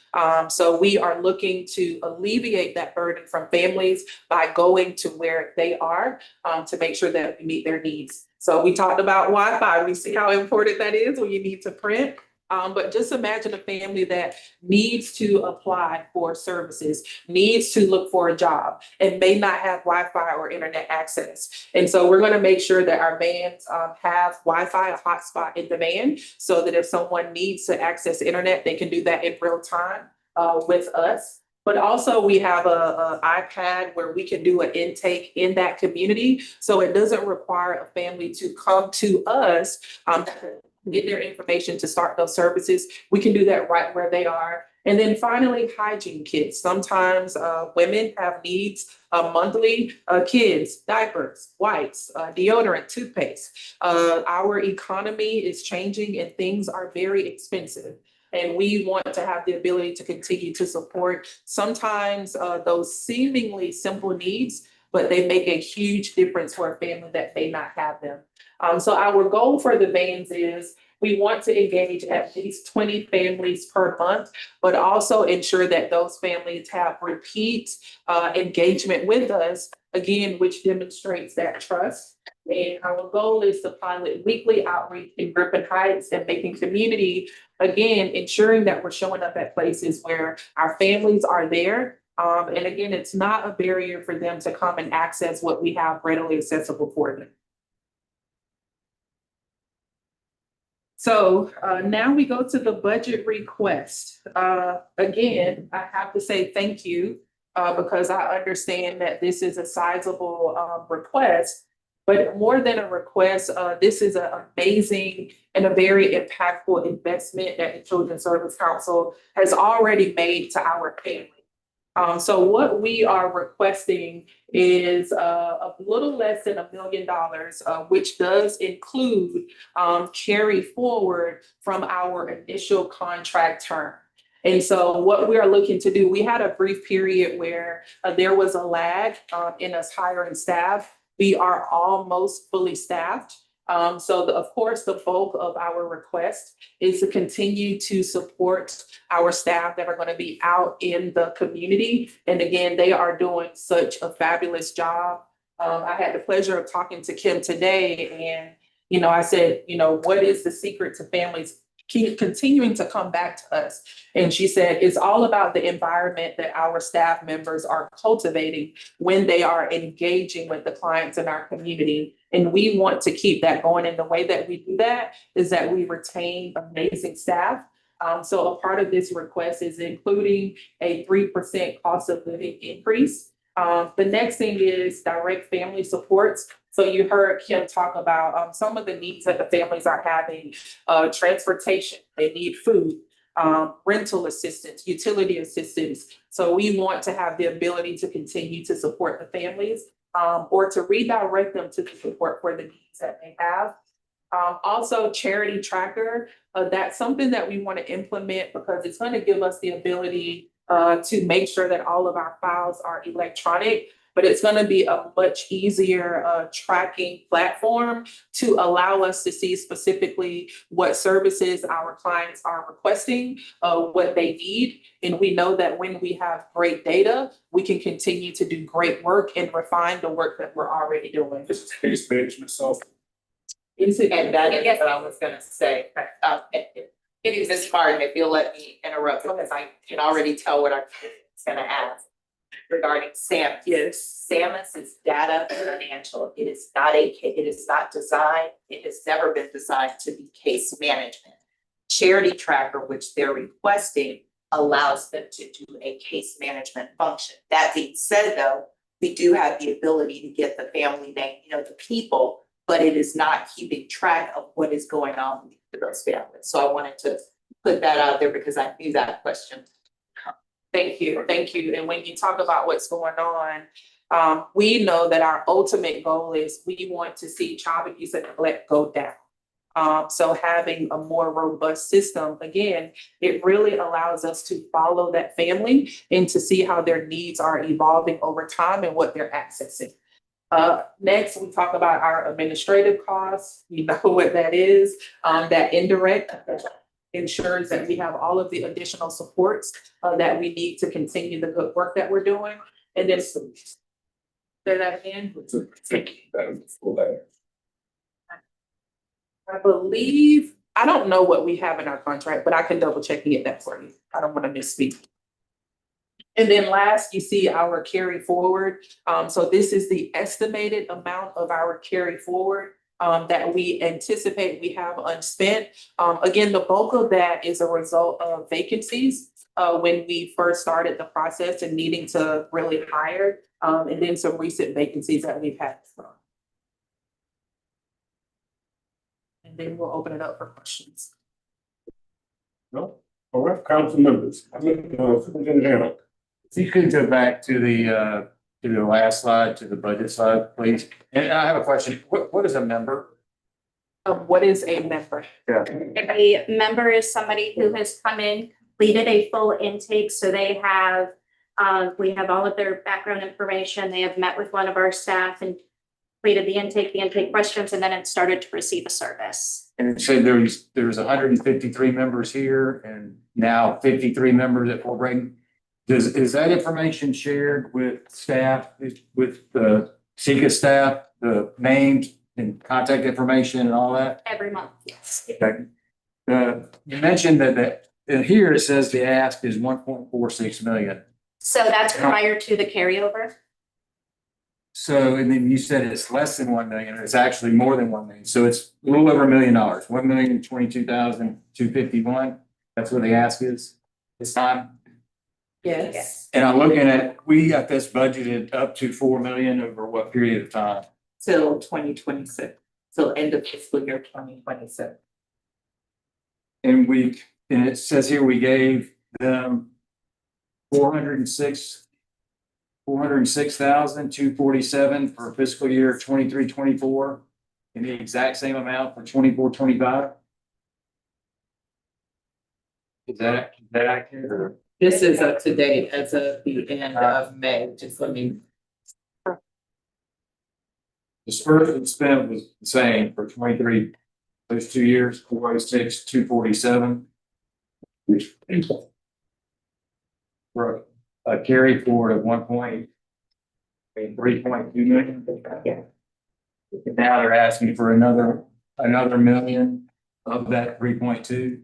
So we are looking to alleviate that burden from families by going to where they are to make sure that we meet their needs. So we talked about Wi-Fi. We see how important that is when you need to print. But just imagine a family that needs to apply for services, needs to look for a job, and may not have Wi-Fi or internet access. And so we're going to make sure that our vans have Wi-Fi, a hotspot in the van, so that if someone needs to access internet, they can do that in real time with us. But also we have a iPad where we can do an intake in that community. So it doesn't require a family to come to us get their information to start those services. We can do that right where they are. And then finally, hygiene kits. Sometimes women have needs monthly, kids, diapers, wipes, deodorant, toothpaste. Our economy is changing and things are very expensive. And we want to have the ability to continue to support sometimes those seemingly simple needs, but they make a huge difference for a family that may not have them. So our goal for the vans is we want to engage at least 20 families per month, but also ensure that those families have repeat engagement with us, again, which demonstrates that trust. And our goal is to pilot weekly outreach in Griffin Heights and making community, again, ensuring that we're showing up at places where our families are there. And again, it's not a barrier for them to come and access what we have readily accessible for them. So now we go to the budget request. Again, I have to say thank you because I understand that this is a sizable request, but more than a request, this is an amazing and a very impactful investment that the Children's Service Council has already made to our family. So what we are requesting is a little less than $1 million, which does include carry forward from our initial contract term. And so what we are looking to do, we had a brief period where there was a lag in us hiring staff. We are almost fully staffed. Of course, the bulk of our request is to continue to support our staff that are going to be out in the community. And again, they are doing such a fabulous job. I had the pleasure of talking to Kim today, and I said, what is the secret to families continuing to come back to us? And she said, it's all about the environment that our staff members are cultivating when they are engaging with the clients in our community. And we want to keep that going. And the way that we do that is that we retain amazing staff. So a part of this request is including a 3% cost of living increase. The next thing is direct family supports. So you heard Kim talk about some of the needs that the families are having, transportation, they need food, rental assistance, utility assistance. So we want to have the ability to continue to support the families or to redirect them to the support for the needs that they have. Also, charity tracker, that's something that we want to implement because it's going to give us the ability to make sure that all of our files are electronic, but it's going to be a much easier tracking platform to allow us to see specifically what services our clients are requesting, what they need. And we know that when we have great data, we can continue to do great work and refine the work that we're already doing. This is case management software. And that is what I was gonna say. Ms. Martin, if you'll let me interrupt, because I can already tell what I'm gonna ask regarding SAMUS. Yes. SAMUS is data financial. It is not designed, it has never been designed to be case management. Charity tracker, which they're requesting, allows them to do a case management function. That being said, though, we do have the ability to get the family name, the people, but it is not keeping track of what is going on with those families. So I wanted to put that out there because I knew that question. Thank you. And when you talk about what's going on, we know that our ultimate goal is we want to see child abuse and neglect go down. So having a more robust system, again, it really allows us to follow that family and to see how their needs are evolving over time and what they're accessing. Next, we talk about our administrative costs. You know what that is. That indirect ensures that we have all of the additional supports that we need to continue the good work that we're doing. And then say that again. I believe, I don't know what we have in our contract, but I can double check and get that for you. I don't want to misspeak. And then last, you see our carry forward. So this is the estimated amount of our carry forward that we anticipate we have unspent. Again, the bulk of that is a result of vacancies when we first started the process and needing to really hire, and then some recent vacancies that we've had. And then we'll open it up for questions. No? All right, council members. Superintendent Hannah. If you could go back to the last slide, to the budget slide, please. And I have a question. What is a member? What is a member? Yeah. A member is somebody who has come in, completed a full intake, so they have, we have all of their background information. They have met with one of our staff and completed the intake questions, and then it started to receive a service. And it said there's 153 members here and now 53 members that will bring. Is that information shared with staff, with the SECA staff, the names and contact information and all that? Every month, yes. Okay. You mentioned that here it says the ask is 1.46 million. So that's prior to the carryover. So, and then you said it's less than 1 million, it's actually more than 1 million. So it's a little over $1 million, 1,022,251. That's what the ask is this time. Yes. And I'm looking at, we got this budgeted up to 4 million over what period of time? Till 2026, so end of fiscal year 2026. And it says here we gave them $406,247 for fiscal year 23-24, and the exact same amount for 24-25. Is that accurate? Or- This is up to date as of the end of May, just let me. Disbursement spent was the same for 23, those 2 years, 406,247. For a carry forward of 3.2 million. Now they're asking for another million of that 3.2.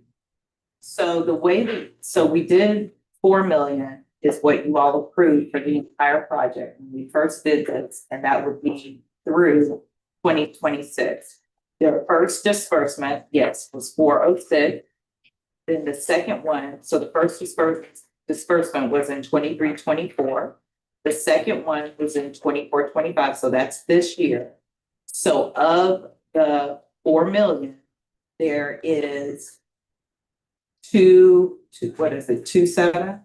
So the way so we did 4 million is what you all approved for the entire project when we first did this, and that would be through 2026. Their first disbursement, yes, was 406. Then the second one, so the first disbursement was in 23-24. The second one was in 24-25, so that's this year. So of the 4 million, there is what is it, 2.7?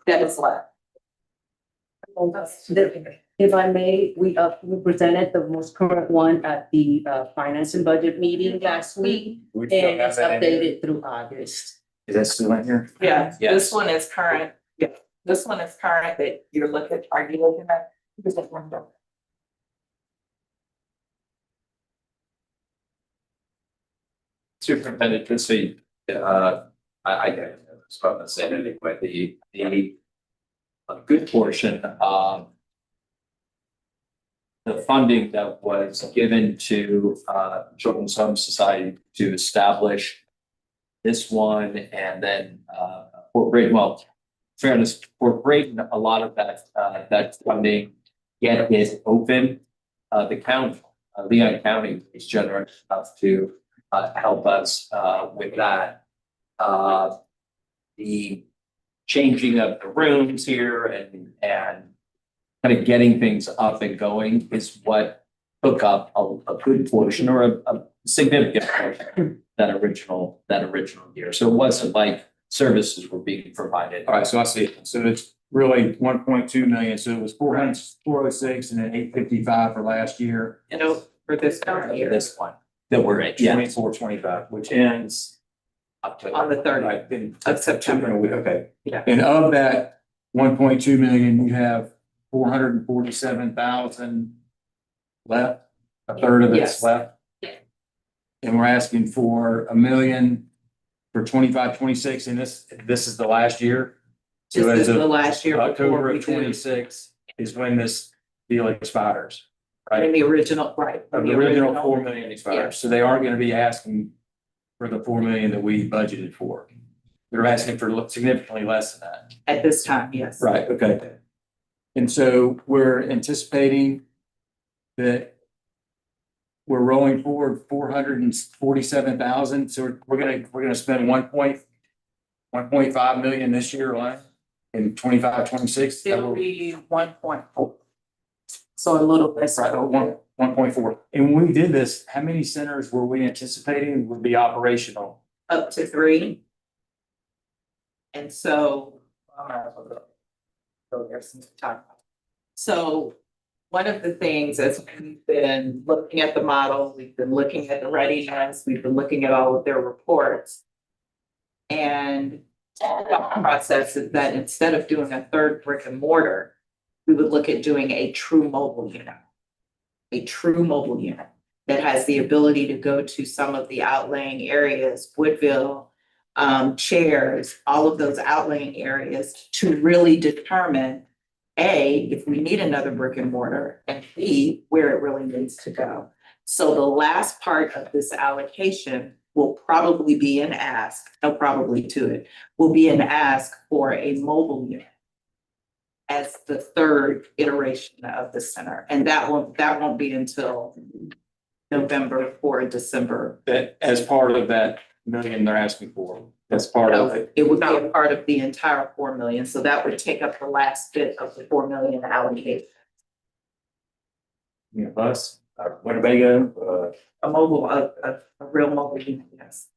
That is left. If I may, we presented the most current one at the finance and budget meeting last week, We and still have it's that in here? updated through August. Is that still in here? Yeah, Yes. this one is current, yeah, this one is current that you're looking, are you looking at? Superintendent, let's see, I don't know, it's about the same anyway, a good portion of the funding that was given to Children's Home Society to establish this one and then Fort Brayton, well, fairness, Fort Brayton, a lot of that funding get it open. The county, Leon County is generous enough to help us with that. The changing of the rooms here and kind of getting things up and going is what took up a good portion or a significant portion that original year. So it wasn't like services were being provided. All right, so I see it. So it's really 1.2 million. So it was 406 and then 855 for last year. You know, for this current year. This one that we're at, 24-25, which ends October. On the 30th Right, then of September. Okay. Yeah. And of that 1.2 million, you have 447,000 left, a third of it's Yes. left. Yeah. And we're asking for $1 million for 25-26, and this is the last year. So This as is of the last year. October before we of do- 26 is when this deal expires, right? In the original, right. Of the original 4 million expires, so they aren't gonna be asking for the 4 million that we budgeted for. They're asking for significantly less than that. At this time, yes. Right, okay. And so we're anticipating that we're rolling forward 447,000, so we're gonna spend 1.5 million this year alone in 25-26. It'll be 1.4. So a little less. Right, 1.4. And when we did this, how many centers were we anticipating would be operational? Up to 3. And so. So there's some time. So one of the things as we've been looking at the model, we've been looking at the readiness, we've been looking at all of their reports. And the process is that instead of doing a third brick and mortar, we would look at doing a true mobile unit. A true mobile unit that has the ability to go to some of the outlying areas, Woodville, chairs, all of those outlying areas to really determine A, if we need another brick and mortar, and B, where it really needs to go. So the last part of this allocation will probably be an ask, no probably to it, will be an ask for a mobile unit as the third iteration of the center. And that won't be until November or December. That as part of that million they're asking for, that's part of it. It would be a part of the entire 4 million, so that would take up the last bit of the 4 million allocated. You know, bus, Winnebago, A mobile, a real mobile unit, yes.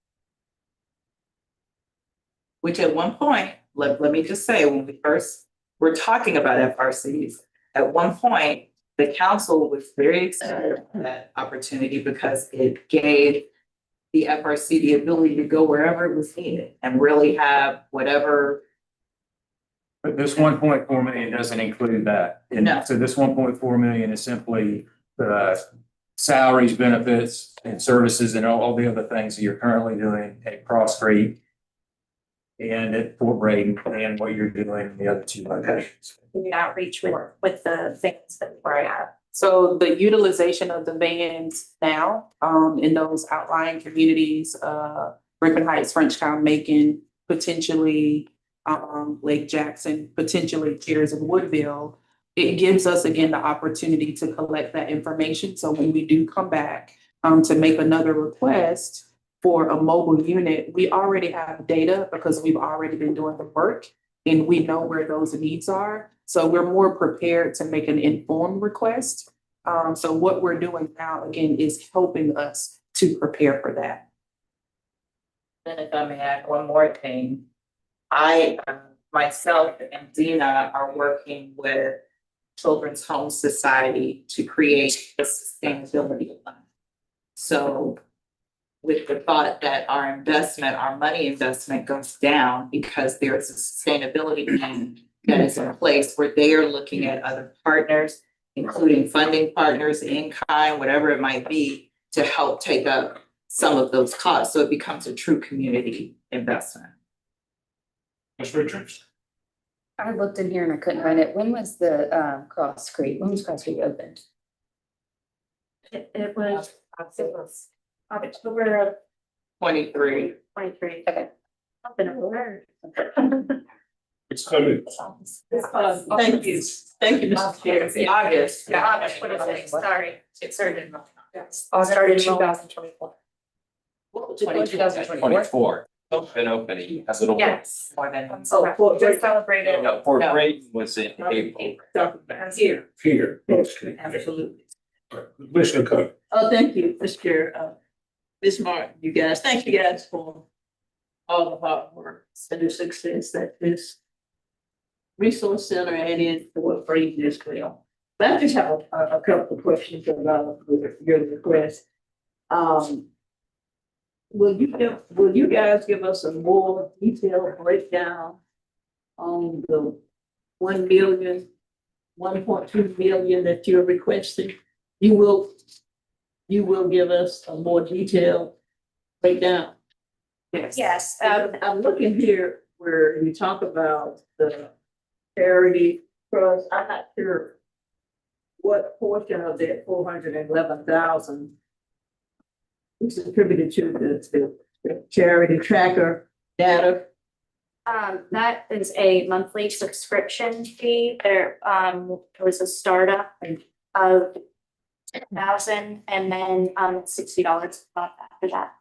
Which at one point let me just say, when we first were talking about FRCs, at one point, the council was very excited about that opportunity because it gave the FRC the ability to go wherever it was needed and really have whatever. But this 1.4 million doesn't include that. And No. so this 1.4 million is simply the salaries, benefits, and services and all the other things that you're currently doing at Cross Creek and at Fort Braden and what you're doing in the other two locations. The outreach with the things that we have. So the utilization of the vans now, in those outlying communities, Griffin Heights, Frenchtown, Macon, potentially, Lake Jackson, potentially Cheers and Woodville, it gives us again the opportunity to collect that information. So when we do come back, to make another request for a mobile unit, we already have data because we've already been doing the work and we know where those needs are. So we're more prepared to make an informed request. So what we're doing now, again, is helping us to prepare for that. Then if I may add one more thing, I, myself and Dina are working with Children's Home Society to create a sustainability fund. So with the thought that our investment, our money investment goes down because there's a sustainability plan that is in place where they are looking at other partners, including funding partners, in kind, whatever it might be, to help take up some of those costs. So it becomes a true community investment. Ms. Richards? I looked in here and I couldn't find it. When was the Cross Creek opened? It was October of 23. 23. Okay. I've been aware. It's coming. Thank you. Thank you, Mr. Chair. It's August. Yeah, August, what is it? Sorry. It started in Started 2024. 24. Been opening a little. Yes. More than. Just celebrated. No, Fort No. Braden was in April. Here. Here. Okay. Absolutely. Commissioner Cook? Oh, thank you, Mr. Chair. Ms. Martin, you guys, thank you guys for all the hard work and the success that this resource center and in Fort Braden is well. But I just have a couple of questions about your request. Will you guys give us a more detailed breakdown on the 1.2 million that you're requesting? You will give us a more detailed breakdown. Yes. I'm looking here where you talk about the charity trust. I'm not sure what portion of that 411,000 is attributed to the charity tracker data. That is a monthly subscription fee. There was a startup of 10,000 and then $60 after that.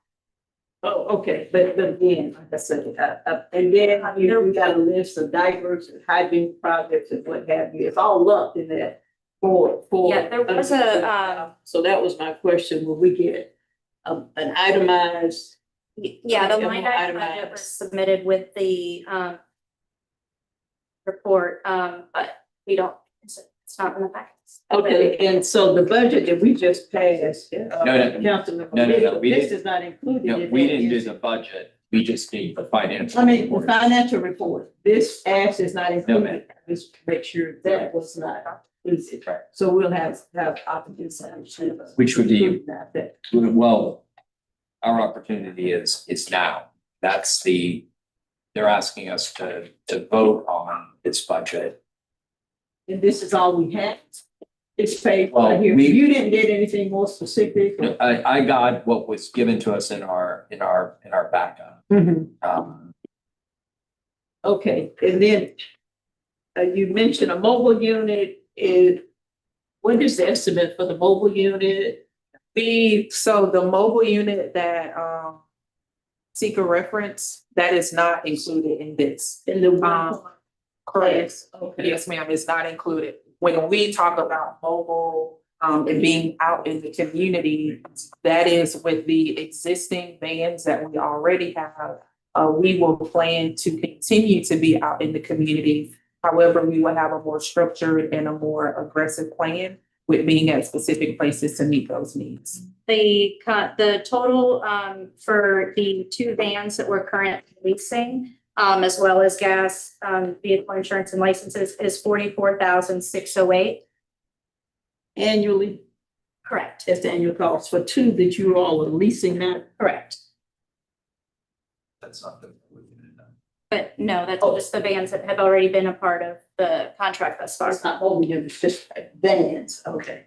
Oh, okay, but again, like I said, and then you got a list of diapers and hygiene projects and what have you. It's all lumped in that for. Yeah, there was a So that was my question. Will we get an itemized? yeah, the line item that was submitted with the report, but we don't, it's not in the packets. Okay, and so the budget that we just passed. No, Councilman, no, we this didn't. is not included. No, in we that, didn't do is the it? budget. We just need the financial. I mean, the report. financial report, this ask is not ma'am. included, just make sure that was not included. So we'll have opportunities. Which would be- That. Well, our opportunity is now. That's they're asking us to vote on this budget. And this is all we had. It's paid Well, right here. we- You didn't get anything more specific? I got what was given to us in our backup. Mhm. Okay, and then you mentioned a mobile unit what is the estimate for the mobile unit? So the mobile unit that, seek a reference, that is not included in this. In the Correct. Okay. Yes, ma'am, it's not included. When we talk about mobile, and being out in the community, that is with the existing vans that we already have, We will plan to continue to be out in the community. However, we will have a more structured and a more aggressive plan with being at specific places to meet those needs. The total for the two vans that we're currently leasing, as well as gas, vehicle insurance and licenses is 44,608. Annually, Correct. that's the annual cost for two that you all are leasing now. Correct. That's not the. But no, that's just the vans that have already been a part of the contract thus far. It's not over here, it's just vans, okay.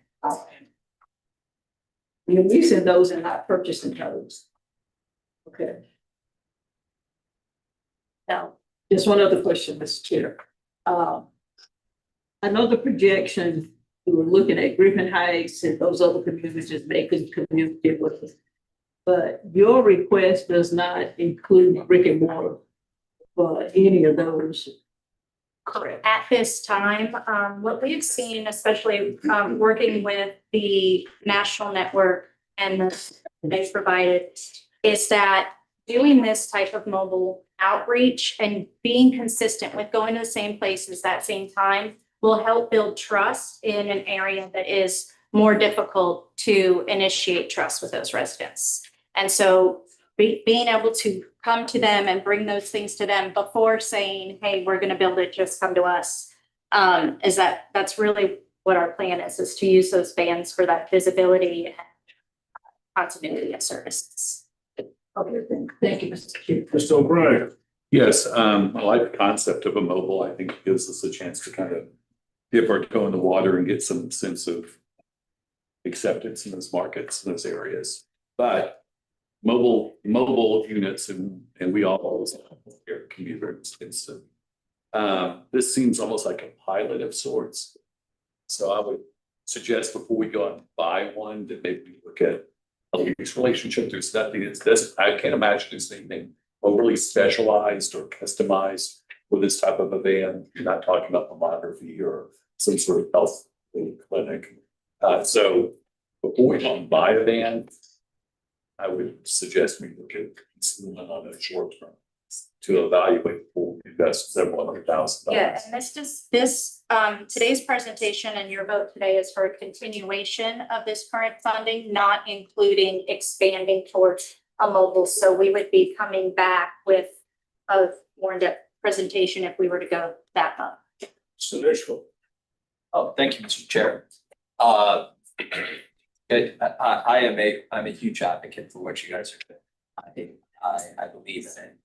You're leasing those and not purchasing those. Okay. Now, just one other question, Mr. Chair. I know the projection, we were looking at Griffin Heights and those other communities, Macon community with us. But your request does not include brick and mortar for any of those. Correct. At this time, what we've seen, especially working with the national network and they've provided, is that doing this type of mobile outreach and being consistent with going to the same places that same time will help build trust in an area that is more difficult to initiate trust with those residents. And so being able to come to them and bring those things to them before saying, hey, we're going to build it, just come to us, that's really what our plan is to use those vans for that visibility and continuity of services. Okay, thank you, Mr. Chair. Mr. O'Brien. Yes, I like the concept of a mobile. I think it gives us a chance to kind of dip our toe in the water and get some sense of acceptance in those markets, in those areas. But mobile units, and we all always can be very expensive. This seems almost like a pilot of sorts. So I would suggest before we go out and buy one, that maybe we look at a lease relationship. There's nothing that's this. I can't imagine there's anything overly specialized or customized for this type of a van. You're not talking about mammography or some sort of health clinic. So before we go and buy a van, I would suggest we look at concealment on a short term to evaluate for invest several $100,000. Yeah, and today's presentation and your vote today is for a continuation of this current funding, not including expanding towards a mobile. So we would be coming back with a more in-depth presentation if we were to go that up. Oh, thank you, Mr. Chair. I'm a huge advocate for what you guys are doing. I believe in it.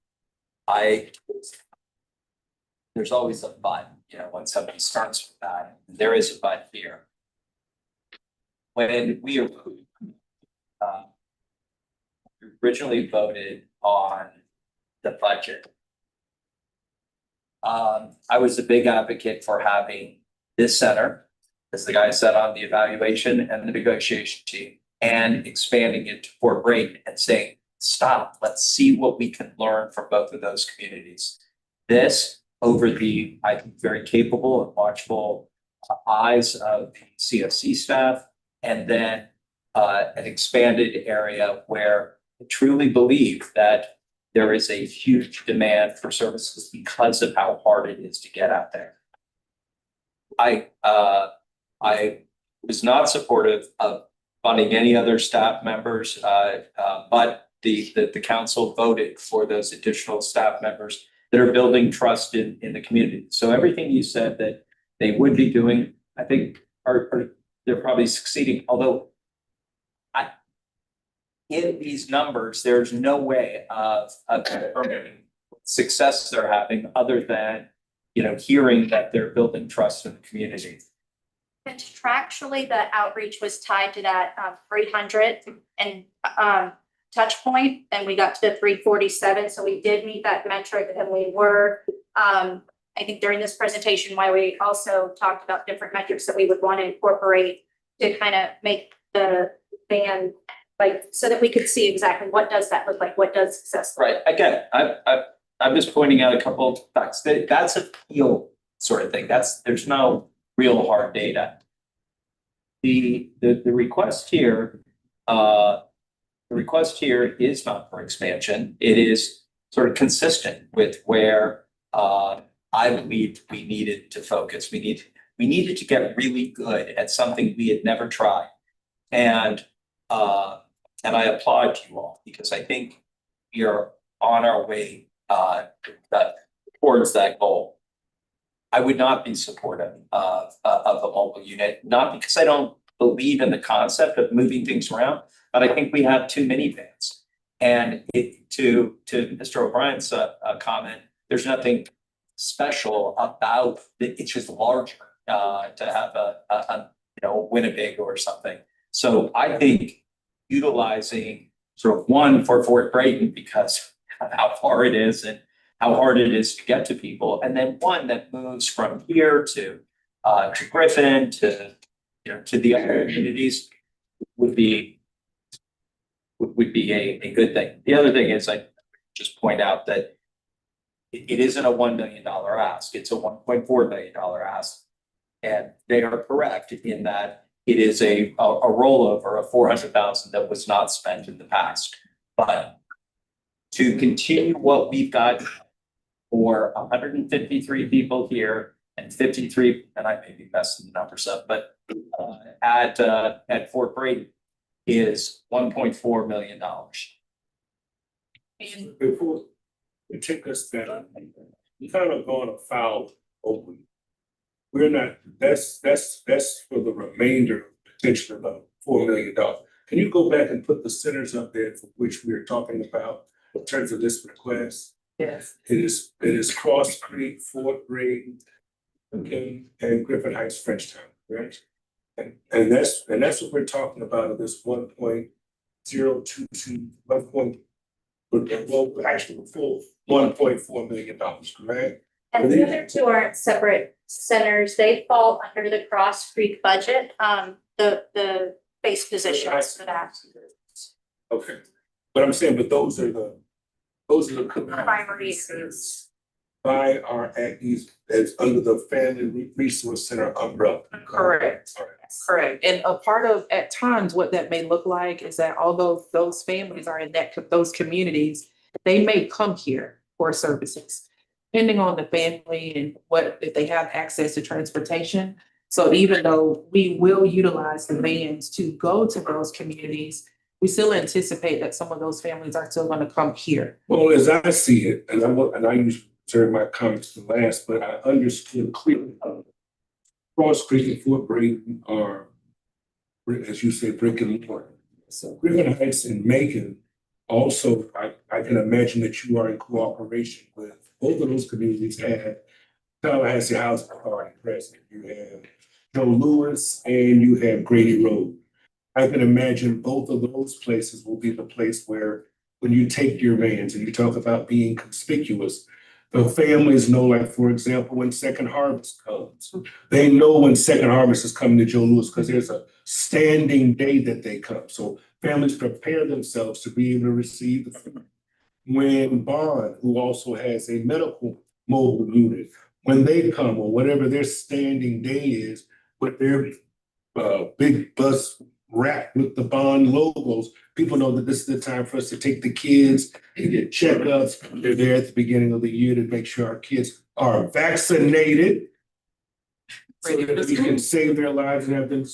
There's always a but, when somebody starts with that, there is a but here. When we originally voted on the budget, I was a big advocate for having this center, as the guy said, on the evaluation and the negotiation team, and expanding it to Fort Brayton and saying, stop, let's see what we can learn from both of those communities. This over the, I think, very capable and watchful eyes of the CSC staff, and then an expanded area where I truly believe that there is a huge demand for services because of how hard it is to get out there. I was not supportive of funding any other staff members, but the council voted for those additional staff members that are building trust in the community. So everything you said that they would be doing, I think they're probably succeeding. Although in these numbers, there's no way of success they're having other than hearing that they're building trust in the community. Contractually, the outreach was tied to that 300 and touch point, and we got to the 347. So we did meet that metric, and we were, I think during this presentation, why we also talked about different metrics that we would want to incorporate to kind of make the van so that we could see exactly what does that look like, what does success look like. Right. Again, I'm just pointing out a couple of facts. That's a feel sort of thing. There's no real hard data. The request here, is not for expansion. It is sort of consistent with where I believed we needed to focus. We needed to get really good at something we had never tried. And I applaud you all because I think we are on our way towards that goal. I would not be supportive of a mobile unit, not because I don't believe in the concept of moving things around, but I think we have too many vans. And to Mr. O'Brien's comment, there's nothing special about it. It's just larger to have a Winnipeg or something. So I think utilizing sort of one for Fort Brayton because of how far it is and how hard it is to get to people, and then one that moves from here to Griffin to the other communities would be a good thing. The other thing is I just point out that it isn't a $1 million ask, it's a $1.4 million ask. And they are correct in that it is a rollover of $400,000 that was not spent in the past. But to continue what we've got for 153 people here and 53, and I may be messing the numbers up, but at Fort Brady is $1.4 million. And before we take us down, we kind of going afoul over. We're not, that's for the remainder potentially about $4 million. Can you go back and put the centers up there for which we are talking about in terms of this request? Yes. It is Cross Creek, Fort Brayton, okay, and Griffin Heights, Frenchtown, right? And that's what we're talking about of this 1.022, actually full $1.4 million, correct? And the other two aren't separate centers. They fall under the Cross Creek budget, the base positions for that. Okay, but I'm saying, but those are the Priorities. by our acties as under the Family Resource Center umbrella. Correct. All right. Correct. And a part of, at times, what that may look like is that although those families are in those communities, they may come here for services, depending on the family and if they have access to transportation. So even though we will utilize the vans to go to those communities, we still anticipate that some of those families are still gonna come here. Well, as I see it, and I usually reserve my comments to last, but I understood clearly. Cross Creek and Fort Brayton are, as you say, brick and mortar. So Griffin Heights and Macon, also, I can imagine that you are in cooperation with both of those communities. Have Tallahassee Housing Authority present. You have Joe Louis and you have Grady Road. I can imagine both of those places will be the place where when you take your vans and you talk about being conspicuous, the families know, like, for example, when Second Harvest comes, they know when Second Harvest is coming to Joe Louis because there's a standing day that they come. So families prepare themselves to be able to receive the food. When Bond, who also has a medical mobile unit, when they come or whatever their standing day is with their big bus wrapped with the Bond logos, people know that this is the time for us to take the kids and get checkups. They're there at the beginning of the year to make sure our kids are vaccinated so that we can save their lives and have them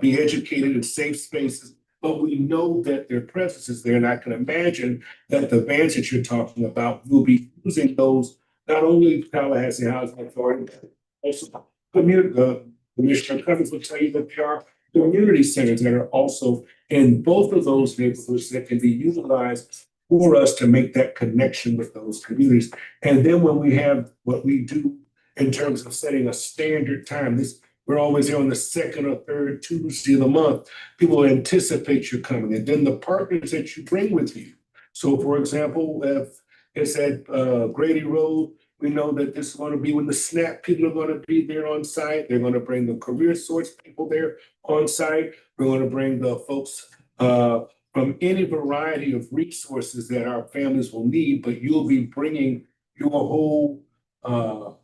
be educated in safe spaces. But we know that their presence is there, and I can imagine that the vans that you're talking about will be using those, not only Tallahassee Housing Authority, but also Commissioner Cummings will tell you that there are community centers that are also in both of those neighborhoods that can be utilized for us to make that connection with those communities. And then when we have what we do in terms of setting a standard time, we're always here on the second or third Tuesday of the month. People anticipate you coming, and then the partners that you bring with you. So, for example, if it's at Grady Road, we know that this is going to be when the SNAP people are going to be there on site. They're going to bring the career source people there on site. We're going to bring the folks from any variety of resources that our families will need, but you'll be bringing your whole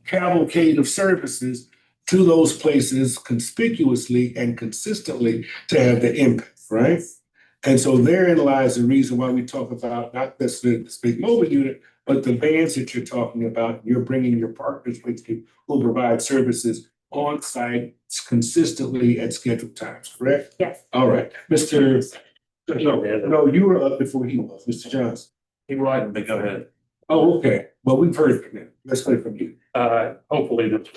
cavalcade of services to those places conspicuously and consistently to have the impact, right? And so therein lies the reason why we talk about not necessarily this big mobile unit, but the vans that you're talking about. You're bringing your partners with you who provide services on site consistently at scheduled times, correct? Yes. All right, Mr. No, you were up before he was, Mr. Johnson. He wanted to go ahead. Oh, okay. Well, we've heard from him. Let's hear from you. Hopefully this,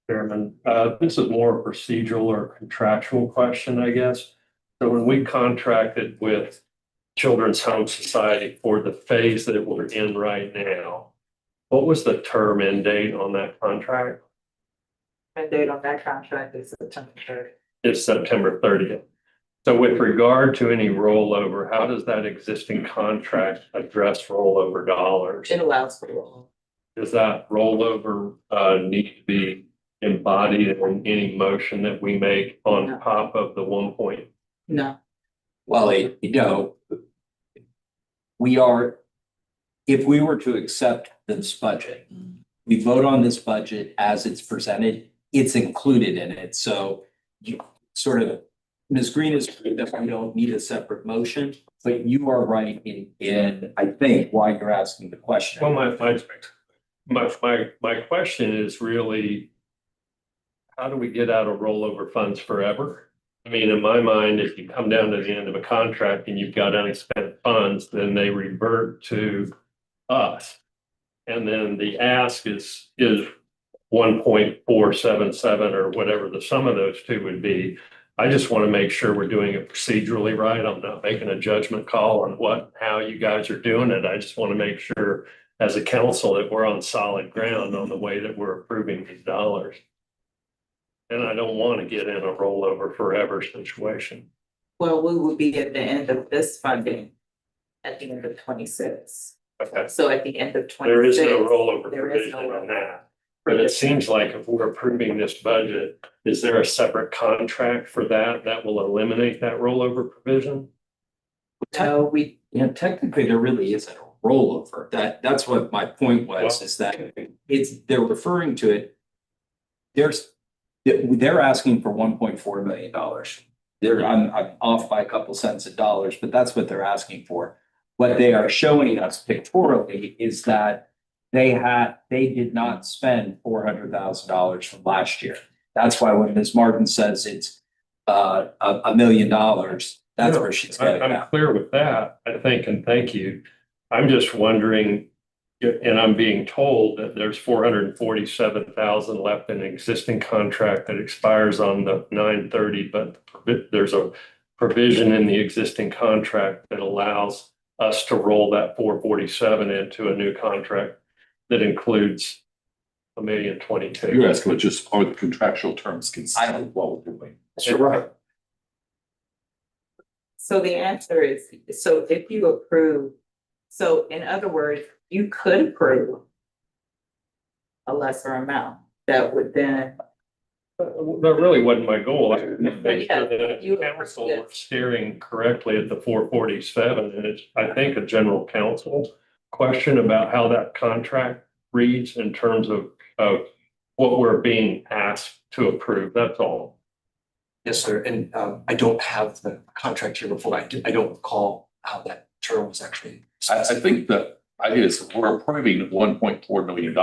Chairman, this is more a procedural or contractual question, I guess. So when we contracted with Children's Home Society for the phase that we're in right now, what was the term end date on that contract? And date on that contract is September 30th. It's September 30th. So with regard to any rollover, how does that existing contract address rollover dollars? It allows for roll. Does that rollover need to be embodied in any motion that we make on No. top of the 1 point? No. Well, we are, if we were to accept this budget, we vote on this budget as it's presented, it's included in it. So you sort of, Ms. Green is right that we don't need a separate motion, but you are right in I think why you're asking the question. Well, my question is really, how do we get out of rollover funds forever? I mean, in my mind, if you come down to the end of a contract and you've got unexpended funds, then they revert to us. And then the ask is 1.477 or whatever the sum of those two would be. I just want to make sure we're doing it procedurally right. I'm not making a judgment call on how you guys are doing it. I just want to make sure as a council that we're on solid ground on the way that we're approving these dollars. And I don't want to get in a rollover forever situation. Well, we will be at the end of this funding at the end of 26. Okay. So at the end of 26. There is no rollover there is provision no on that. But it seems like if we're approving this budget, is there a separate contract for that will eliminate that rollover provision? No, Technically, there really isn't a rollover. That's what my point was, is that they're referring to it. They're asking for $1.4 million. I'm off by a couple cents of dollars, but that's what they're asking for. What they are showing us pictorially is that they did not spend $400,000 from last year. That's why when Ms. Martin says it's $1 million, that's where she's getting I'm at. clear with that, I think, and thank you. I'm just wondering, and I'm being told that there's 447,000 left in an existing contract that expires on the 9/30, but there's a provision in the existing contract that allows us to roll that 447 into a new contract that includes $1,022,000. You're asking what just are the contractual terms consistent with what we're doing? You're right. So the answer is, so if you approve, so in other words, you could approve a lesser amount that would then. That really wasn't my goal. I make Yeah, sure that you- the council was steering correctly at the 447, and it's, I think, a general counsel question about how that contract reads in terms of what we're being asked to approve. That's all. Yes, sir. And I don't have the contract here before. I don't recall how that term was actually. I think the idea is we're approving $1.4 million.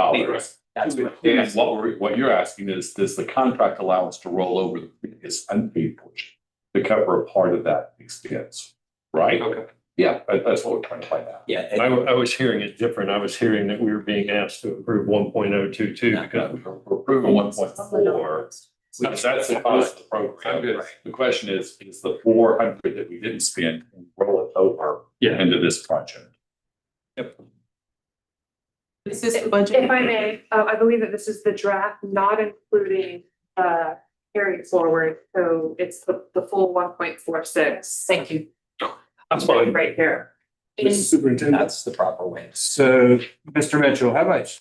That's And what you're asking is, does the contract allow us to roll over the previous unpaid portion to cover a part of that expense? Right? Okay. Yeah, that's what we're trying to find out. Yeah. I was hearing it different. I was hearing that we were being asked to approve 1.022 because We're approving 1.4. That's the cost of the program. Right. The question is the 400 that we didn't spend, roll it over into this project? This is the budget. If I may, I believe that this is the draft, not including carry forward, so it's the full 1.46. Thank you. That's fine. Right here. Mr. Superintendent. That's the proper way. So, Mr. Mitchell, how much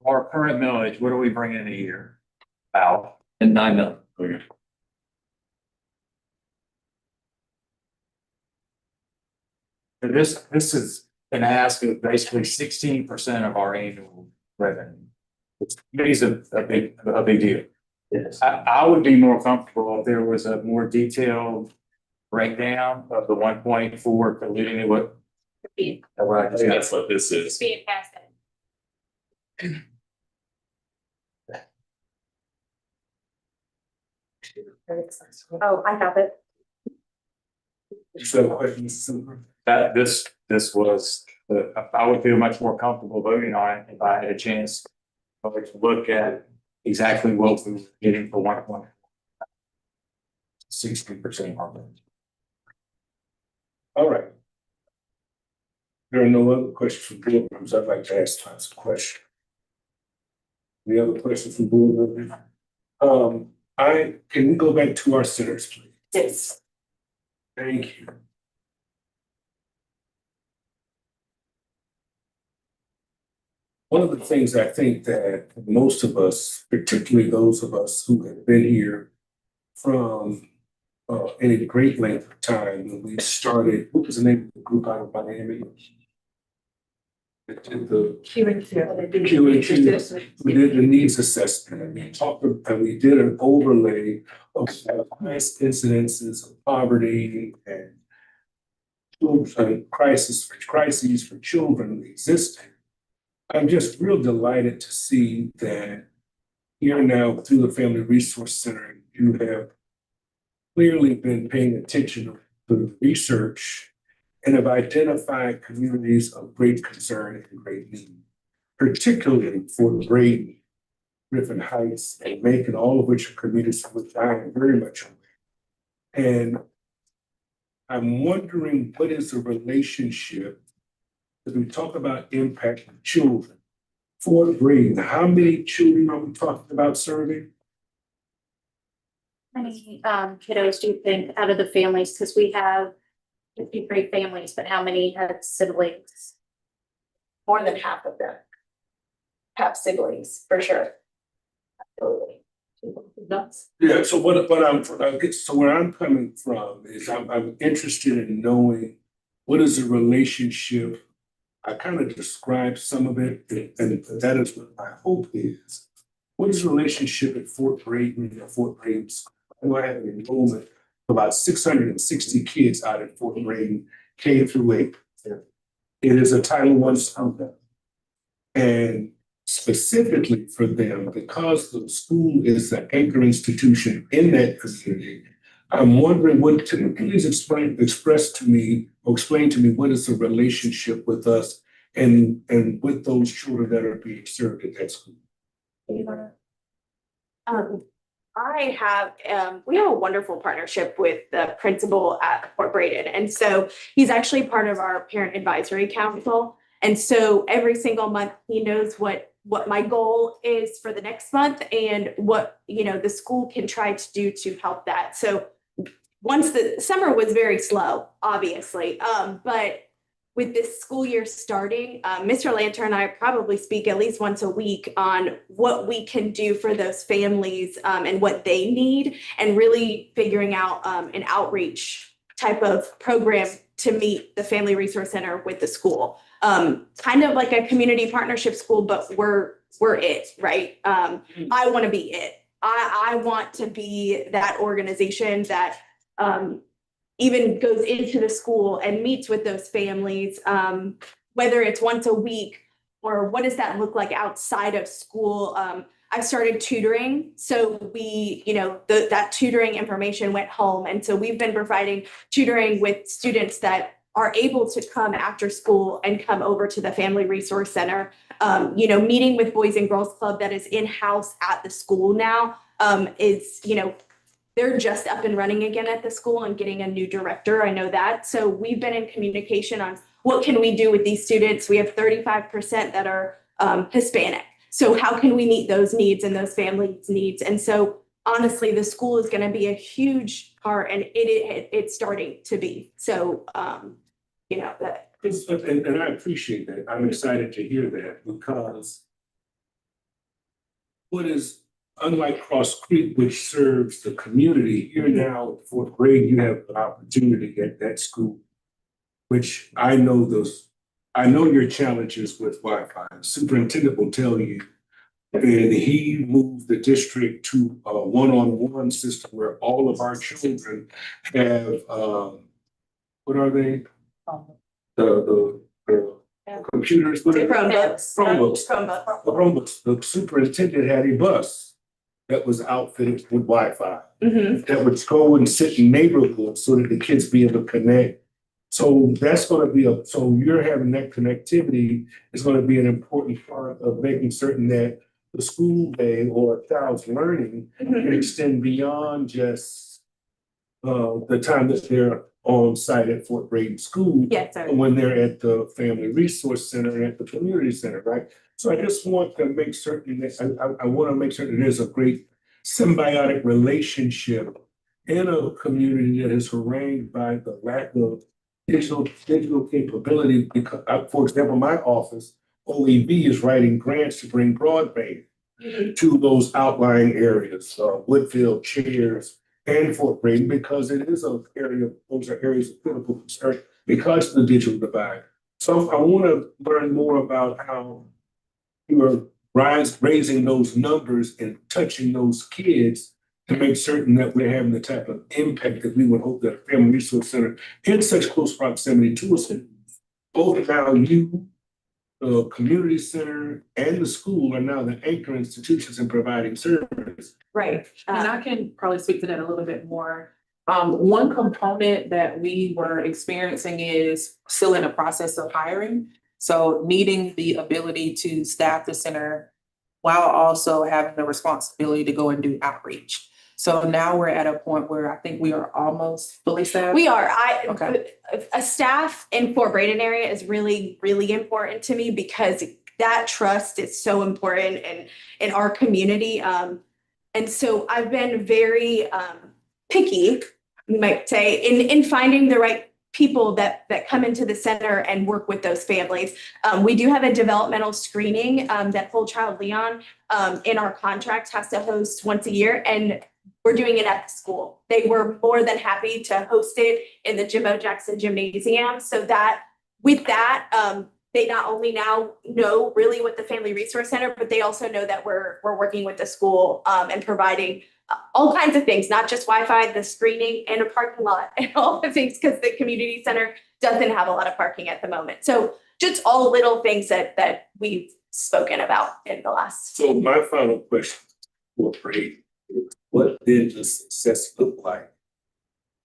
our current millage, what are we bringing in a year? About And 9 million. this is an ask of basically 16% of our annual revenue. It's a big deal. Yes. I would be more comfortable if there was a more detailed breakdown of the 1.4 for what? Being What I just That's what this is. passed. Oh, I have it. So questions, Super? That this was, I would feel much more comfortable voting on it if I had a chance to look at exactly what we were getting for 1.60% on it. All right. There are no other questions from board members. I'd like to ask lots of questions. Any other questions from board members? Can we go back to our centers, please? Yes. Thank you. One of the things I think that most of us, particularly those of us who have been here from any great length of time, when we started, what was the name of the group out of Miami? That did the Q&Q. We did the needs assessment, and we talked, and we did an overlay of highest incidences of poverty and children, crises for children existing. I'm just real delighted to see that here now through the Family Resource Center, you have clearly been paying attention to the research and have identified communities of great concern and great need, particularly for Brady, Griffin Heights, and Macon, all of which are communities from which I am very much aware. And I'm wondering, what is the relationship, as we talk about impact of children, for Brady? How many children are we talking about serving? How many kiddos do you think out of the families? Because we have 53 families, but how many had siblings? More than half of them have siblings, for sure. Absolutely. Nuts. Yeah, so so where I'm coming from is I'm interested in knowing what is the relationship. I kind of described some of it, and that is what my hope is. What is the relationship at Fort Brayton and Fort Brayton School? I know I have an enrollment of about 660 kids out at Fort Brayton, K through 8. It is a Title I school. And specifically for them, because the school is the anchor institution in that community, I'm wondering what, please express to me or explain to me what is the relationship with us and with those children that are being served at that school. I have, we have a wonderful partnership with the principal at Fort Braden. And so he's actually part of our parent advisory council. And so every single month, he knows what my goal is for the next month and what, the school can try to do to help that. So once the summer was very slow, obviously, but with this school year starting, Mr. Lanter and I probably speak at least once a week on what we can do for those families and what they need, and really figuring out an outreach type of program to meet the Family Resource Center with the school. Kind of like a community partnership school, but we're it, right? I want to be it. I want to be that organization that even goes into the school and meets with those families, whether it's once a week or what does that look like outside of school. I've started tutoring. So we, that tutoring information went home. And so we've been providing tutoring with students that are able to come after school and come over to the Family Resource Center. Meeting with Boys and Girls Club that is in-house at the school now is, they're just up and running again at the school and getting a new director. I know that. So we've been in communication on what can we do with these students. We have 35% that are Hispanic. So how can we meet those needs and those families' needs? And so honestly, the school is going to be a huge part, and it's starting to be. So, that. And I appreciate that. I'm excited to hear that, because what is, unlike Cross Creek, which serves the community, here now at Fort Bragg, you have an opportunity at that school, which I know your challenges with Wi-Fi. The superintendent will tell you And he moved the district to a one-on-one system where all of our children have, what are they? The computers. what are they? Chromebooks. Chromebooks. Chromebooks. The Chromebooks. The superintendent had a bus that was outfitted with Wi-Fi. That would go and sit in neighborhoods so that the kids be able to connect. So that's gonna be so you're having that connectivity is gonna be an important part of making certain that the school day or a child's learning can extend beyond just the time that they're on site at Fort Braden School. Yes, sir. When they're at the Family Resource Center and at the community center, right? So I just want to make certain that I want to make certain there's a great symbiotic relationship in a community that is harangued by the lack of digital capability. Because, for example, my office, OEB, is writing grants to bring broadband to those outlying areas, Woodfield, Chairs, and Fort Braden, because it is an area, those are areas of critical concern because of the digital divide. So I want to learn more about how you are raising those numbers and touching those kids to make certain that we're having the type of impact that we would hope that a Family Resource Center in such close proximity to us. Both now you, the community center, and the school are now the anchor institutions in providing service. Right. And I can probably speak to that a little bit more. One component that we were experiencing is still in the process of hiring. So needing the ability to staff the center while also having the responsibility to go and do outreach. So now we're at a point where I think we are almost fully staffed. We are. Okay. A staff in Fort Braden area is really, really important to me because that trust is so important in our community. And so I've been very picky, you might say, in finding the right people that come into the center and work with those families. We do have a developmental screening that Full Child Leon in our contract has to host once a year, and we're doing it at the school. They were more than happy to host it in the Jim O. Jackson Gymnasium, so that with that, they not only now know really what the Family Resource Center, but they also know that we're working with the school and providing all kinds of things, not just Wi-Fi, the screening and a parking lot and all the things, because the community center doesn't have a lot of parking at the moment. So just all little things that we've spoken about in the last. So my final question for Braden, what did the success look like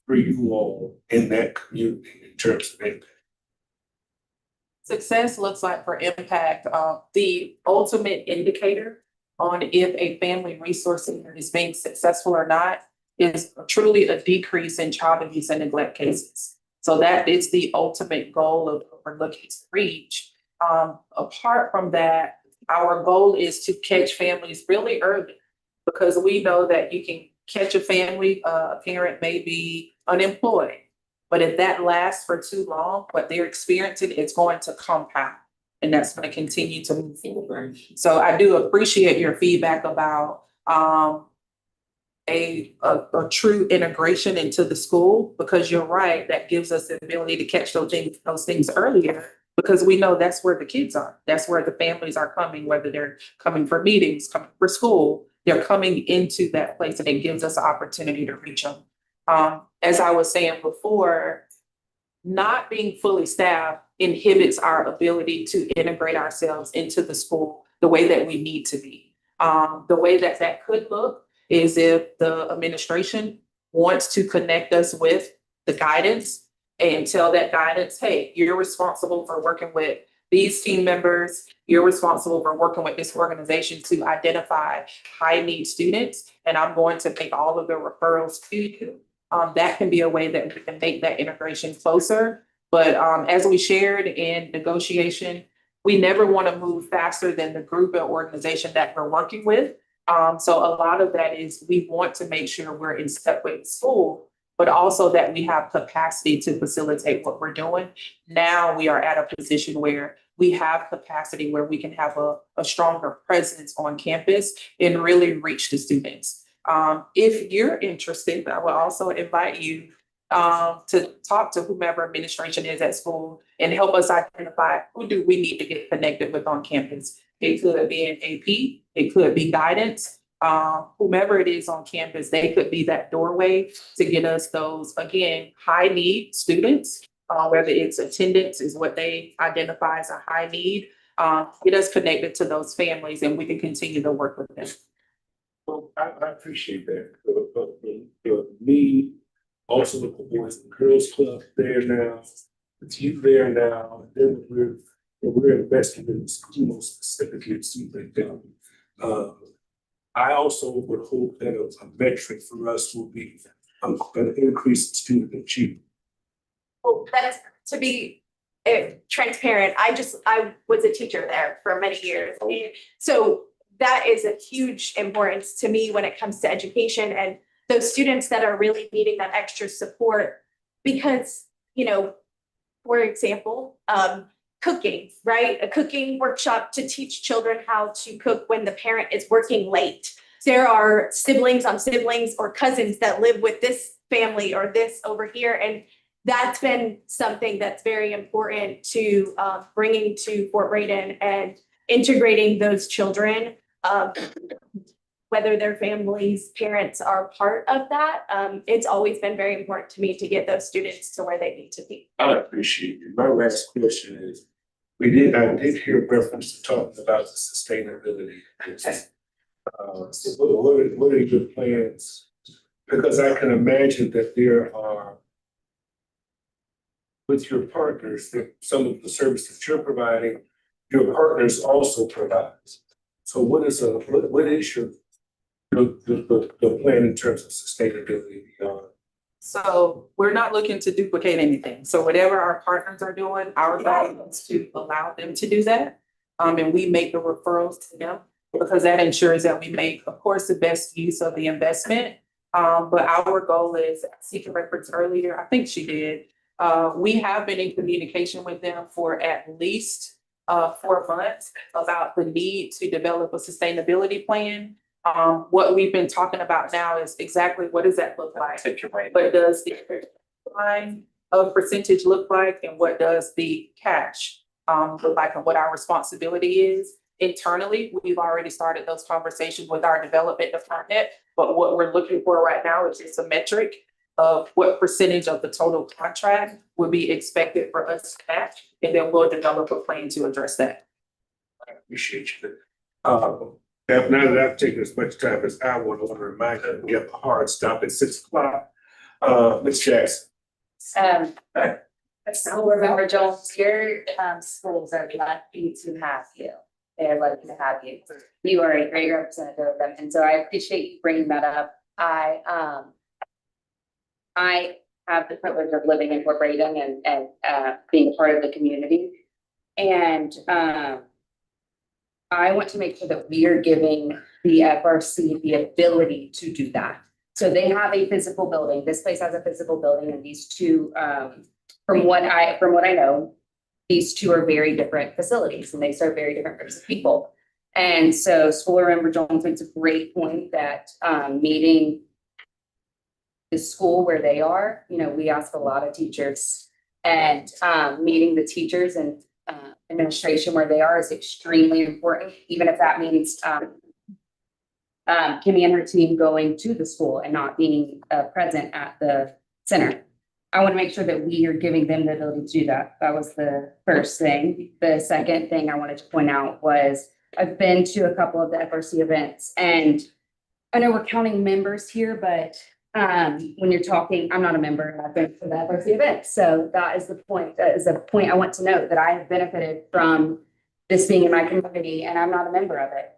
for you all in that community in terms of impact? Success looks like for impact, the ultimate indicator on if a family resource center is being successful or not is truly a decrease in child abuse and neglect cases. So that is the ultimate goal of what we're looking to reach. Apart from that, our goal is to catch families really early, because we know that you can catch a family, a parent may be unemployed, but if that lasts for too long, what they're experiencing is going to compound. And that's going to continue to move forward. So I do appreciate your feedback about a true integration into the school, because you're right, that gives us the ability to catch those things earlier, because we know that's where the kids are. That's where the families are coming, whether they're coming for meetings, coming for school, they're coming into that place, and it gives us an opportunity to reach them. As I was saying before, not being fully staffed inhibits our ability to integrate ourselves into the school the way that we need to be. The way that could look is if the administration wants to connect us with the guidance and tell that guidance, hey, you're responsible for working with these team members, you're responsible for working with this organization to identify high need students, and I'm going to make all of the referrals to you. That can be a way that we can make that integration closer. But as we shared in negotiation, we never want to move faster than the group or organization that we're working with. So a lot of that is we want to make sure we're in step with the school, but also that we have capacity to facilitate what we're doing. Now we are at a position where we have capacity where we can have a stronger presence on campus and really reach the students. If you're interested, I will also invite you to talk to whomever administration is at school and help us identify who do we need to get connected with on campus. It could be an AP, it could be guidance, whomever it is on campus, they could be that doorway to get us those, again, high need students. Whether it's attendance is what they identify as a high need, get us connected to those families and we can continue to work with them. Well, I appreciate that. Me, also with the Boys and Girls Club there now, with you there now, and then we're investing in the school most specifically in superintendent. I also would hope that a metric for us will be an increase in student achievement. Well, that's to be transparent. I was a teacher there for many years. So that is a huge importance to me when it comes to education and those students that are really needing that extra support. Because, you know, for example, cooking, right? A cooking workshop to teach children how to cook when the parent is working late. There are siblings on siblings or cousins that live with this family or this over here. And that's been something that's very important to bringing to Fort Braden and integrating those children, whether their families, parents are part of that. It's always been very important to me to get those students to where they need to be. I appreciate it. My last question is, I did hear reference to talking about the sustainability. So what are your plans? Because I can imagine that there are, with your partners, that some of the services you're providing, your partners also provide. So what is your the plan in terms of sustainability beyond? So we're not looking to duplicate anything. So whatever our partners are doing, our goal is to allow them to do that. And we make the referrals to them because that ensures that we make, of course, the best use of the investment. But our goal is, Seeker referenced earlier, I think she did. We have been in communication with them for at least 4 months about the need to develop a sustainability plan. What we've been talking about now is exactly what does that look like? What does the line of percentage look like? And what does the cash look like and what our responsibility is? Internally, we've already started those conversations with our development department, but what we're looking for right now is just a metric of what percentage of the total contract would be expected for us to match, and then we'll develop a plan to address that. I appreciate you. Now that I've taken as much time as I want to remind you, we have a hard stop at 6 o'clock. Ms. Jackson. So remember, Jones, your schools are lucky to have you. They're lucky to have you. You are a great representative of them. And so I appreciate you bringing that up. I have the privilege of living in Fort Braden and being a part of the community. And I want to make sure that we are giving the FRC the ability to do that. So they have a physical building. This place has a physical building, and these two, from what I know, these two are very different facilities and they serve very different groups of people. And so School Member Jones makes a great point that meeting the school where they are, you know, we ask a lot of teachers, and meeting the teachers and administration where they are is extremely important, even if that means Kimmy and her team going to the school and not being present at the center. I want to make sure that we are giving them the ability to do that. That was the first thing. The second thing I wanted to point out was I've been to a couple of the FRC events, and I know we're counting members here, but when you're talking, I'm not a member and I've been to the FRC events. So that is the point. That is a point I want to note, that I have benefited from this being in my community and I'm not a member of it.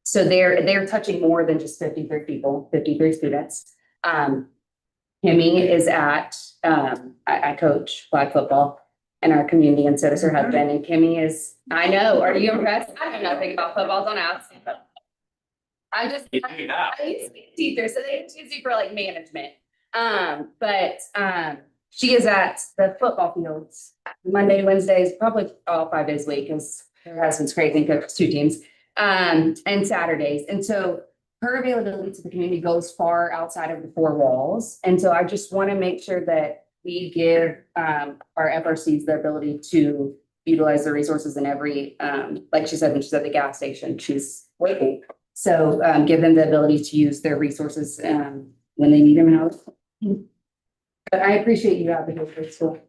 So they're touching more than just 53 people, 53 students. Kimmy is at, I coach flag football in our community, and so does her husband. And Kimmy is, I know, are you impressed? I know nothing about football, don't ask. I used to be a teacher, so they use you for like management. But she is at the football fields Monday, Wednesdays, probably all 5 days a week, because her husband's crazy and coaches 2 teams, and Saturdays. And so her availability to the community goes far outside of the four walls. And so I just want to make sure that we give our FRCs the ability to utilize the resources in every, like she said, when she's at the gas station, she's waiting. So give them the ability to use their resources when they need them. And but I appreciate you advocating for the school.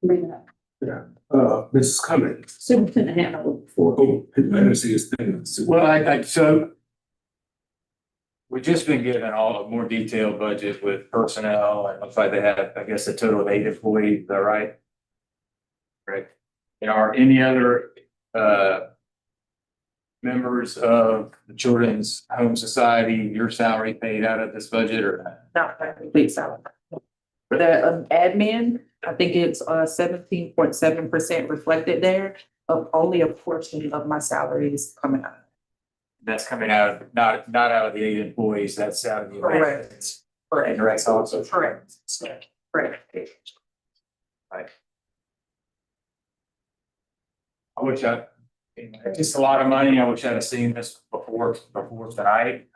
Bring it up. Yeah, Mrs. Cummings. Superintendent Hanover before. Oh, I didn't see his thing. Well, so we've just been given all a more detailed budget with personnel, and looks like they have, I guess, a total of 8 employees, is that right? Right. And are any other members of the Children's Home Society, your salary paid out of this budget or not? Not complete salary. For the admin, I think it's 17.7% reflected there, of only a portion of my salary is coming out. That's coming out of, not out of the 8 employees, that's out of the. Correct. Correct. Correct, also. Correct. Correct. Right. I wish it's just a lot of money. I wish I'd have seen this before tonight.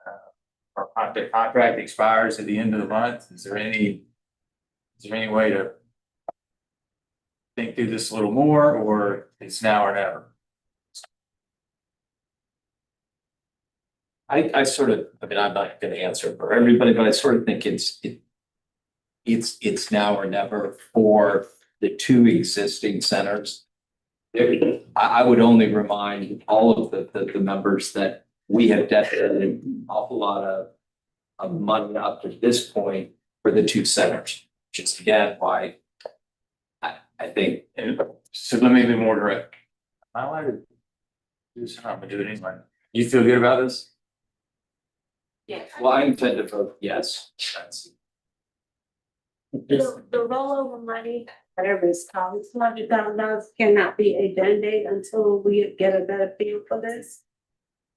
The contract expires at the end of the month. Is there any way to think through this a little more, or it's now or never? I sort of, I mean, I'm not gonna answer for everybody, but I sort of think it's now or never for the 2 existing centers. I would only remind all of the members that we have dedicated an awful lot of money up to this point for the 2 centers, which is again why I think. So let me be more direct. Am I allowed to do this? I'm gonna do it anyway. You feel good about this? Yeah. Well, I intend to vote yes. The rollover money, whatever it's called, $200,000 cannot be a Band-Aid until we get a better feel for this.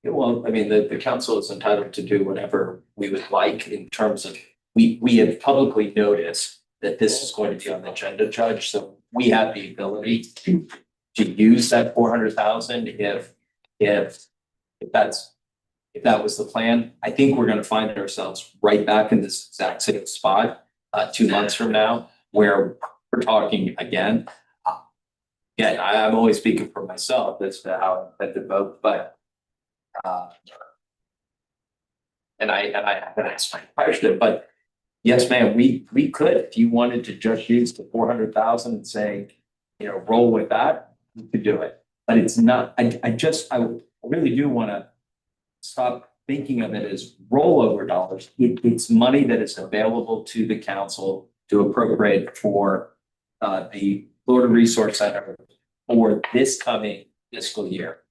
Well, I mean, the council is entitled to do whatever we would like in terms of, we have publicly noticed that this is going to be on the agenda, Judge, so we have the ability to use that 400,000 if that was the plan. I think we're gonna find ourselves right back in this exact same spot 2 months from now, where we're talking again. Yeah, I'm only speaking for myself as to how I intend to vote, but and I haven't asked my question, but yes, ma'am, we could, if you wanted to just use the 400,000 and say, roll with that, you could do it. But it's not, I really do wanna stop thinking of it as rollover dollars. It's money that is available to the council to appropriate for the Florida Resource Center for this coming fiscal year.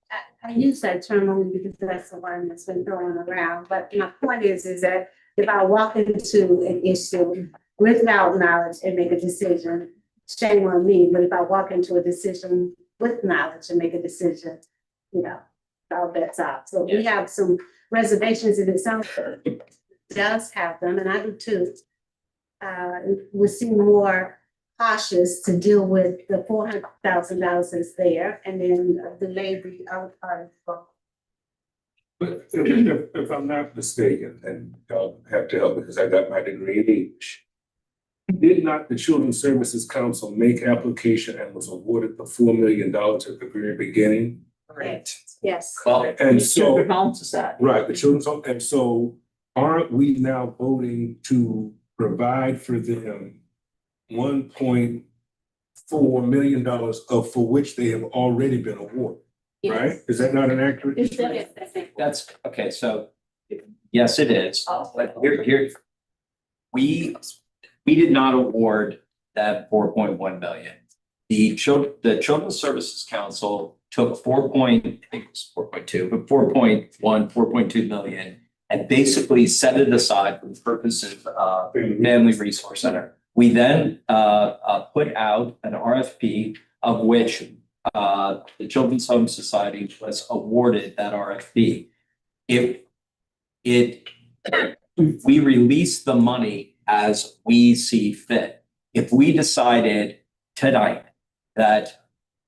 I use that term only because that's the one that's been thrown around, but my point is that if I walk into an issue without knowledge and make a decision, shame on me, but if I walk into a decision with knowledge and make a decision, all bets out. So we have some reservations in itself. It does have them, and I do too. We seem more cautious to deal with the $400,000 that's there, and then delay the other part. But if I'm not mistaken, and y'all have to help because I got my degree in English. Did not the Children's Services Council make application and was awarded the $4 million at the very beginning? Correct. Yes. And so, Children's Home Society. right, the Children's Home, and so aren't we now voting to provide for them $1.4 million for which they have already been awarded, right? Is that not an accurate? That's, okay, so, yes, it is, but here, we did not award that 4.1 million. The Children's Services Council took 4.2, but 4.2 million, and basically set it aside for the purposes of Family Resource Center. We then put out an RFP of which the Children's Home Society was awarded that RFP. We released the money as we see fit. If we decided tonight that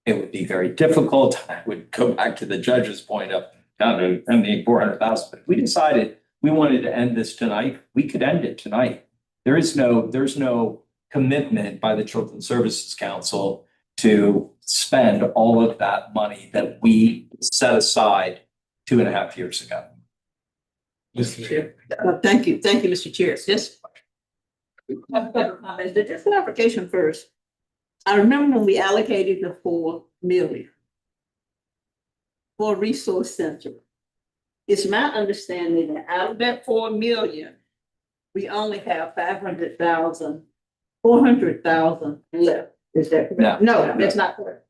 it would be very difficult, I would go back to the judge's point of, I need 400,000, but if we decided we wanted to end this tonight, we could end it tonight. There's no commitment by the Children's Services Council to spend all of that money that we set aside 2.5 years ago. Mr. Chair. Thank you, Mr. Chair. Just just clarification first. I remember when we allocated the 4 million for resource center. It's my understanding that out of that 4 million, we only have 500,000, 400,000 left. Is that correct? No, that's not correct.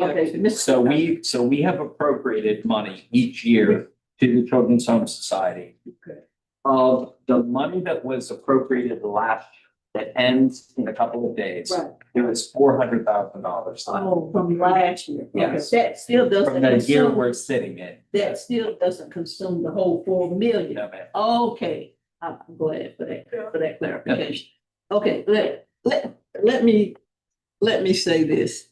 Okay, So we have appropriated money each year to the Children's Home Society. Okay. Of the money that was appropriated last year, that ends in a couple of days. Right. There was $400,000. Oh, from last year. Yes. Okay, that still doesn't. From the year consume- we're sitting in. That still doesn't consume the whole 4 million. No, ma'am. Okay, I'm glad for that clarification. Okay, let me say this.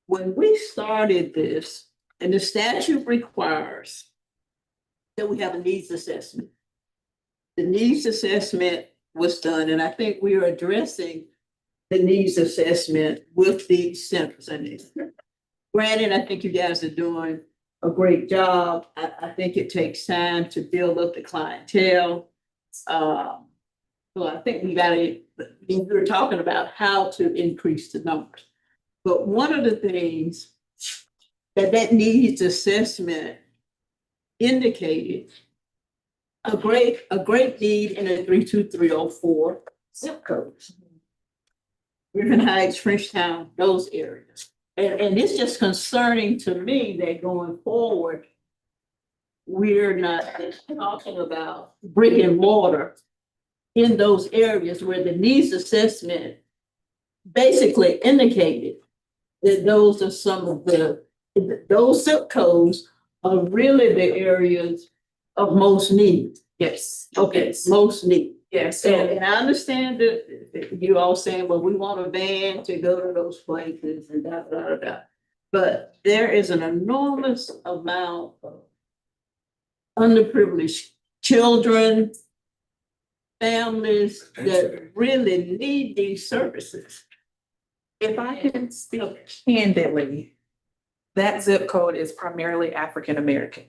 When we started this, and the statute requires that we have a needs assessment. The needs assessment was done, and I think we are addressing the needs assessment with these centers. And granted, I think you guys are doing a great job. I think it takes time to build up the clientele. So I think we were talking about how to increase the numbers. But one of the things that needs assessment indicated a great need in a 32304 zip codes. Griffin Heights, Frenchtown, those areas. And it's just concerning to me that going forward, we're not talking about brick and mortar in those areas where the needs assessment basically indicated that those are some of those zip codes are really the areas of most need. Yes. Okay, Yes. most need. Yes. And I understand that you all saying, well, we want a van to go to those places and da, da, da, da. But there is an enormous amount of underprivileged children, families that really need these services. If I can speak candidly, that zip code is primarily African American.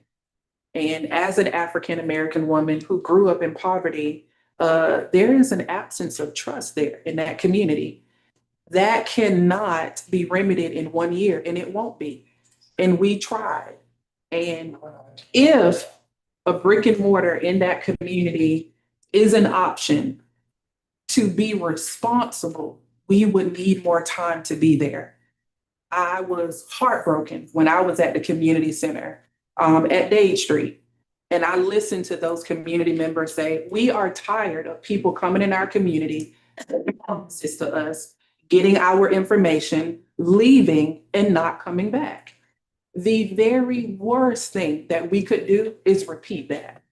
And as an African American woman who grew up in poverty, there is an absence of trust there in that community. That cannot be remedied in 1 year, and it won't be. And we tried. And if a brick and mortar in that community is an option to be responsible, we would need more time to be there. I was heartbroken when I was at the community center at Dade Street. And I listened to those community members say, we are tired of people coming in our community, promises to us, getting our information, leaving and not coming back. The very worst thing that we could do is repeat that.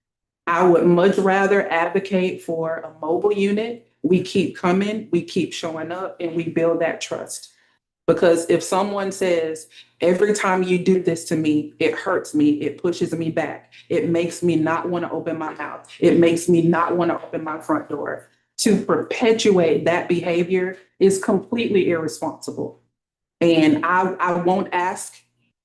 I would much rather advocate for a mobile unit. We keep coming, we keep showing up, and we build that trust. Because if someone says, every time you do this to me, it hurts me, it pushes me back, it makes me not want to open my mouth, it makes me not want to open my front door. To perpetuate that behavior is completely irresponsible. And I won't ask,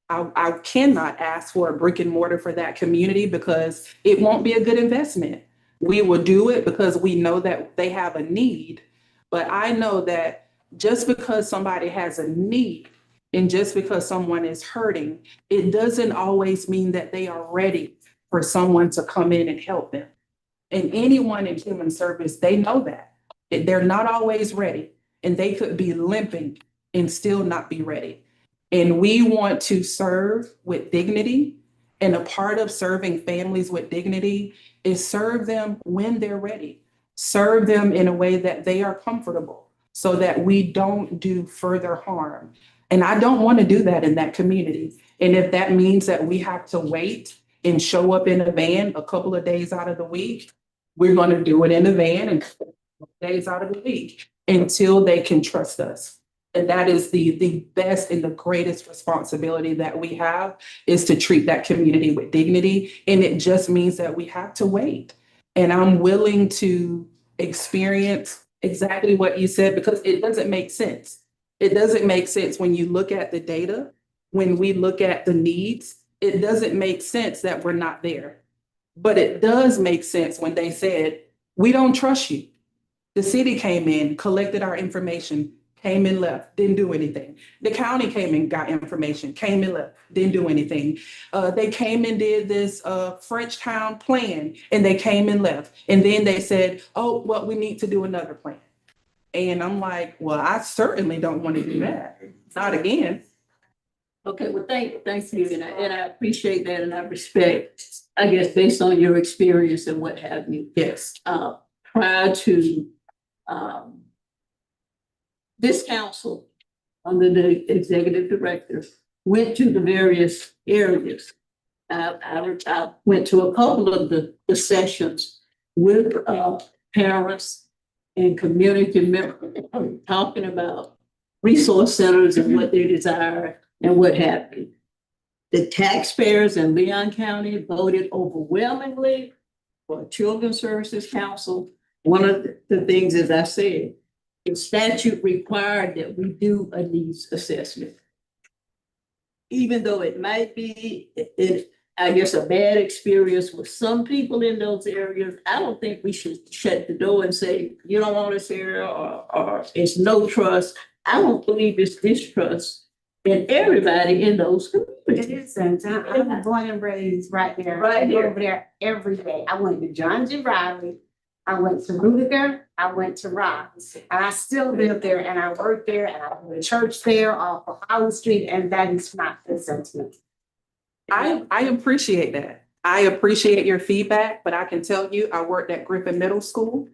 I cannot ask for a brick and mortar for that community because it won't be a good investment. We will do it because we know that they have a need. But I know that just because somebody has a need and just because someone is hurting, it doesn't always mean that they are ready for someone to come in and help them. And anyone in human service, they know that. They're not always ready, and they could be limping and still not be ready. And we want to serve with dignity. And a part of serving families with dignity is serve them when they're ready. Serve them in a way that they are comfortable so that we don't do further harm. And I don't want to do that in that community. And if that means that we have to wait and show up in a van a couple of days out of the week, we're going to do it in a van and days out of the week until they can trust us. And that is the best and the greatest responsibility that we have, is to treat that community with dignity. And it just means that we have to wait. And I'm willing to experience exactly what you said, because it doesn't make sense. It doesn't make sense when you look at the data, when we look at the needs, it doesn't make sense that we're not there. But it does make sense when they said, we don't trust you. The city came in, collected our information, came and left, didn't do anything. The county came and got information, came and left, didn't do anything. They came and did this Frenchtown plan, and they came and left. And then they said, oh, well, we need to do another plan. And I'm like, well, I certainly don't want to do that. Not again. Okay, well, thank you, and I appreciate that, and I respect, I guess, based on your experience and what have you. Yes. Prior to, this council, under the executive director, went to the various areas. I went to a couple of the sessions with, parents and community members, talking about resource centers and what they desire and what have you. The taxpayers in Leon County voted overwhelmingly for Children's Services Council. One of the things, as I said, the statute required that we do a needs assessment. Even though it might be, I guess, a bad experience with some people in those areas, I don't think we should shut the door and say, you don't want us here, or it's no trust. I don't believe it's distrust in everybody in those communities. It isn't. I'm born and raised right there. Right I go here. over there every day. I went to John G. Riley. I went to Rudiger. I went to Ross. And I still live there, and I work there, and I go to church there off of Howard Street, and that is not the sentiment. I appreciate that. I appreciate your feedback, but I can tell you, I worked at Griffin Middle School.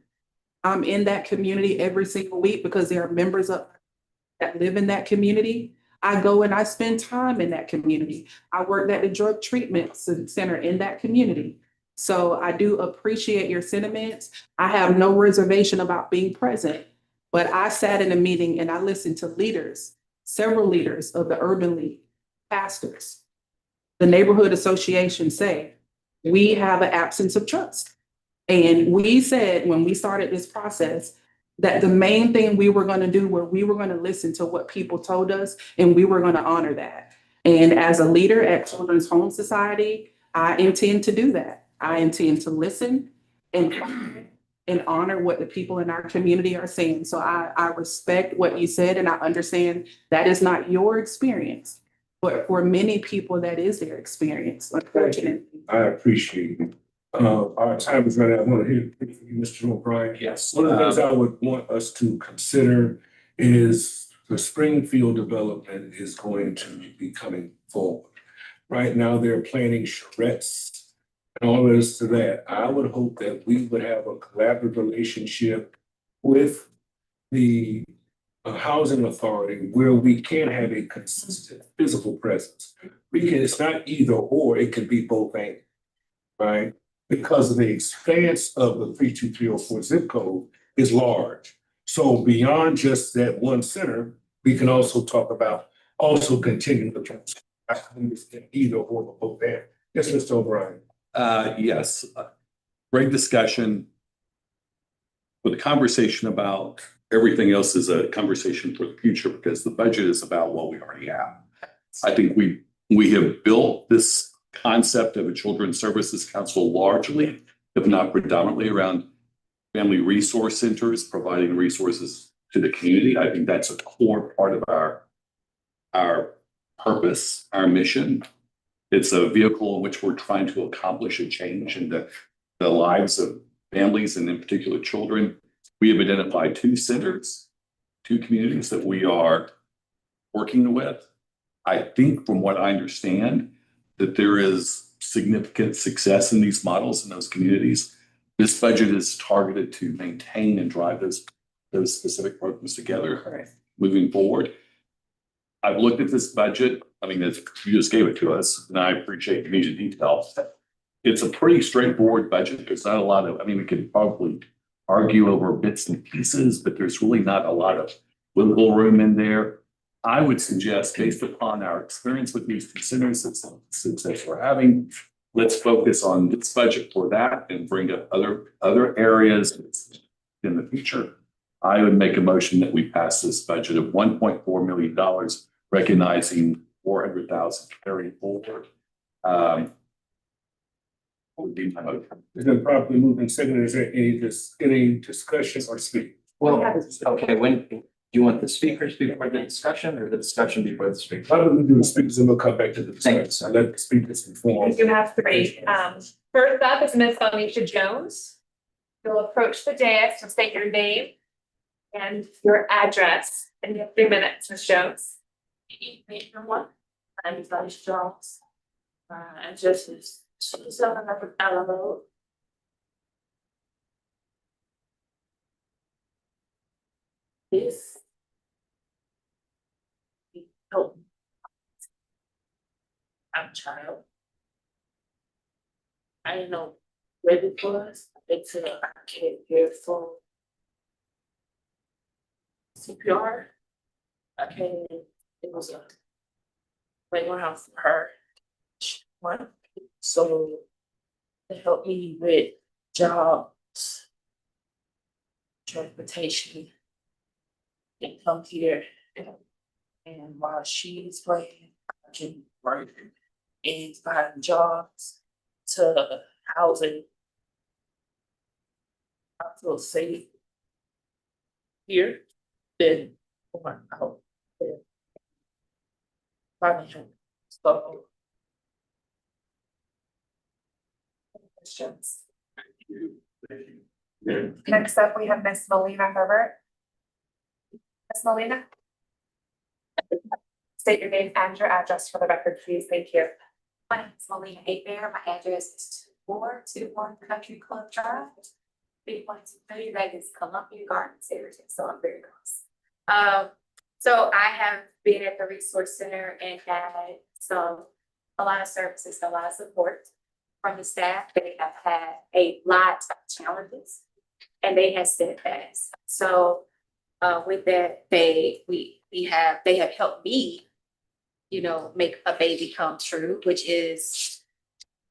I'm in that community every single week because there are members of that live in that community. I go and I spend time in that community. I worked at the drug treatment center in that community. So I do appreciate your sentiments. I have no reservation about being present, but I sat in a meeting and I listened to leaders, several leaders of the Urban League, pastors, the neighborhood association say, we have an absence of trust. And we said, when we started this process, that the main thing we were going to do were we were going to listen to what people told us, and we were going to honor that. And as a leader at Children's Home Society, I intend to do that. I intend to listen and honor what the people in our community are saying. So I respect what you said, and I understand that is not your experience, but for many people, that is their experience, unfortunately. I appreciate it. Our time is running. I want to hear from you, Mr. O'Brien. Yes. One of the things I would want us to consider is the Springfield development is going to be coming forward. Right now, they're planning charrettes and all this to that. I would hope that we would have a collaborative relationship with the housing authority where we can have a consistent physical presence. It's not either or, it could be both and, right? Because of the expanse of the 32304 zip code is large. So beyond just that one center, we can also talk about also continuing the trans. I think it's either or both and. Yes, Mr. O'Brien. Yes, great discussion. But the conversation about everything else is a conversation for the future, because the budget is about what we already have. I think we have built this concept of a Children's Services Council largely, if not predominantly, around family resource centers, providing resources to the community. I think that's a core part of our purpose, our mission. It's a vehicle in which we're trying to accomplish a change in the lives of families, and in particular children. We have identified 2 centers, 2 communities that we are working with. I think, from what I understand, that there is significant success in these models in those communities. This budget is targeted to maintain and drive those specific programs together moving forward. I've looked at this budget. I mean, you just gave it to us, and I appreciate the detail. It's a pretty straightforward budget. There's not a lot of, I mean, we could probably argue over bits and pieces, but there's really not a lot of livable room in there. I would suggest, based upon our experience with these centers, success we're having, let's focus on this budget for that and bring up other areas in the future. I would make a motion that we pass this budget of $1.4 million, recognizing 400,000 carry forward. Would be my motion. It's been properly moved and seconded. Is there any discussion or speak? Well, okay, do you want the speakers before the discussion or the discussion before the speakers? Why don't we do the speakers and we'll come back to the Thank discussion. Let the speakers inform. We do have three. First up is Ms. Monisha Jones. You'll approach the dais and state your name and your address, and you have 3 minutes, Ms. Jones. Everyone, I'm Vice Jones. Address is 2700 Alamo. This. Help. I'm a child. I didn't know where it was until I came here for CPR. I came, it was a regular house for her. One, so to help me with jobs, transportation, and come here. And while she's playing, I can work and find jobs to housing. I feel safe here than going out there. Finding so. Questions? Next up, we have Ms. Melina Herbert. Ms. Melina? State your name and your address for the record, please. Thank you. My name is Melina Abear. My address is 2421 Country Club Drive. 31230, that is Columbia Gardens area, so I'm very close. So I have been at the Resource Center and had a lot of services, a lot of support from the staff. They have had a lot of challenges and they have steadfast. So with that, they have helped me, you know, make a baby come true, which is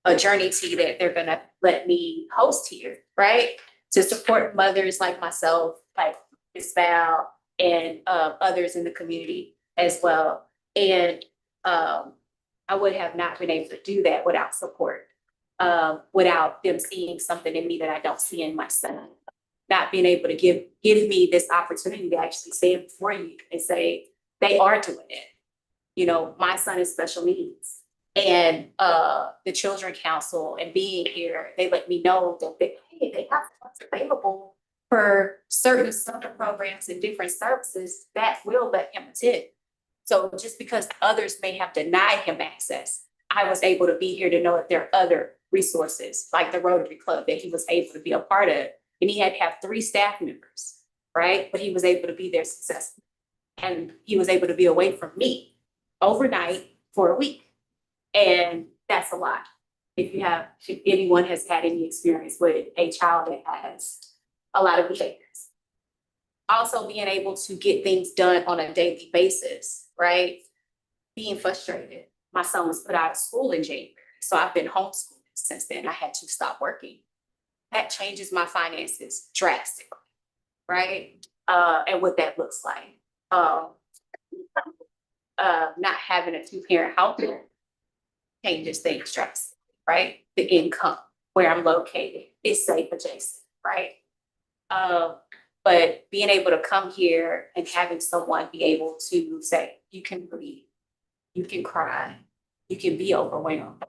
a journey tea that they're gonna let me host here, right? To support mothers like myself, like Ms. Val and others in the community as well. And I would have not been able to do that without support, without them seeing something in me that I don't see in my son. Not being able to give me this opportunity to actually stand before you and say, they are doing it. You know, my son is special needs. And the Children Council and being here, they let me know that they have what's available for certain summer programs and different services that will let him attend. So just because others may have denied him access, I was able to be here to know that there are other resources like the Rotary Club that he was able to be a part of. And he had to have 3 staff members, right? But he was able to be there successfully. And he was able to be away from me overnight for a week. And that's a lot. If anyone has had any experience with a child that has a lot of behaviors. Also being able to get things done on a daily basis, right? Being frustrated. My son was put out of school in January. So I've been homeschooling since then. I had to stop working. That changes my finances drastically, right? And what that looks like. Not having a 2-parent household changes things drastically, right? The income, where I'm located, is safe adjacent, right? But being able to come here and having someone be able to say, you can breathe, you can cry, you can be overwhelmed.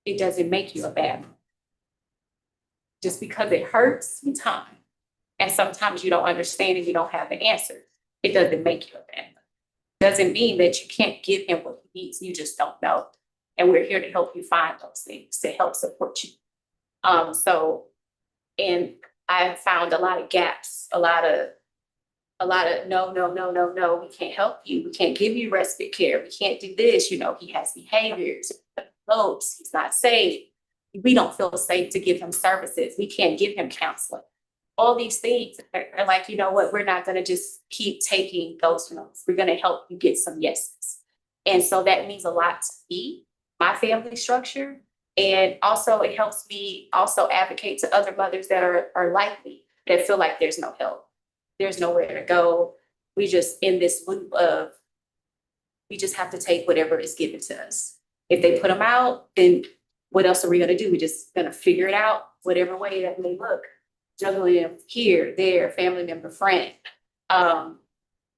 It doesn't make you a bad mom. Just because it hurts sometimes, and sometimes you don't understand and you don't have the answer, it doesn't make you a bad mom. Doesn't mean that you can't give him what he needs, you just don't know. And we're here to help you find those things, to help support you. And I found a lot of gaps, a lot of no, we can't help you. We can't give you respite care. We can't do this. You know, he has behaviors, loads, he's not safe. We don't feel safe to give him services. We can't give him counseling. all these things are like, you know what, we're not gonna just keep taking those no's. We're gonna help you get some yeses. And so that means a lot to me, my family structure. And also it helps me also advocate to other mothers that are like me, that feel like there's no help. There's nowhere to go. We just in this loop of, we just have to take whatever is given to us. If they put them out, then what else are we gonna do? We're just gonna figure it out, whatever way that may look. Juggling them here, there, family member, friend.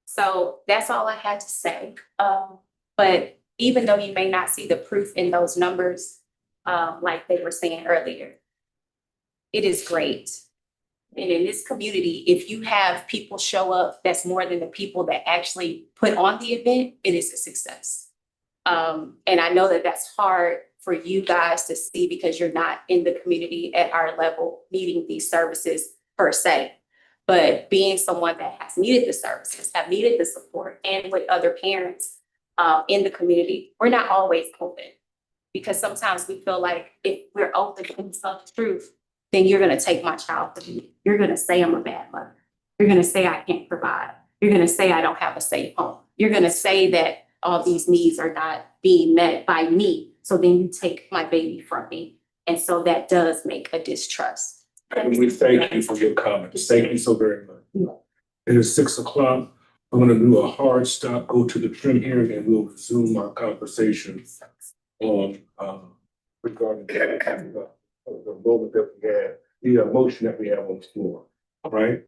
So that's all I had to say. But even though you may not see the proof in those numbers, like they were saying earlier, it is great. And in this community, if you have people show up, that's more than the people that actually put on the event, it is a success. And I know that that's hard for you guys to see because you're not in the community at our level needing these services per se. But being someone that has needed the services, have needed the support, and with other parents in the community, we're not always open. Because sometimes we feel like if we're open and tell the truth, then you're gonna take my child from me. You're gonna say I'm a bad mother. You're gonna say I can't provide. You're gonna say I don't have a safe home. You're gonna say that all these needs are not being met by me. So then you take my baby from me. And so that does make a distrust. And we thank you for your comments. Thank you so very much. It is 6 o'clock. I'm gonna do a hard stop, go to the trim hearing, and we'll resume our conversation on regarding the moment that we had, the motion that we have on the floor, all right?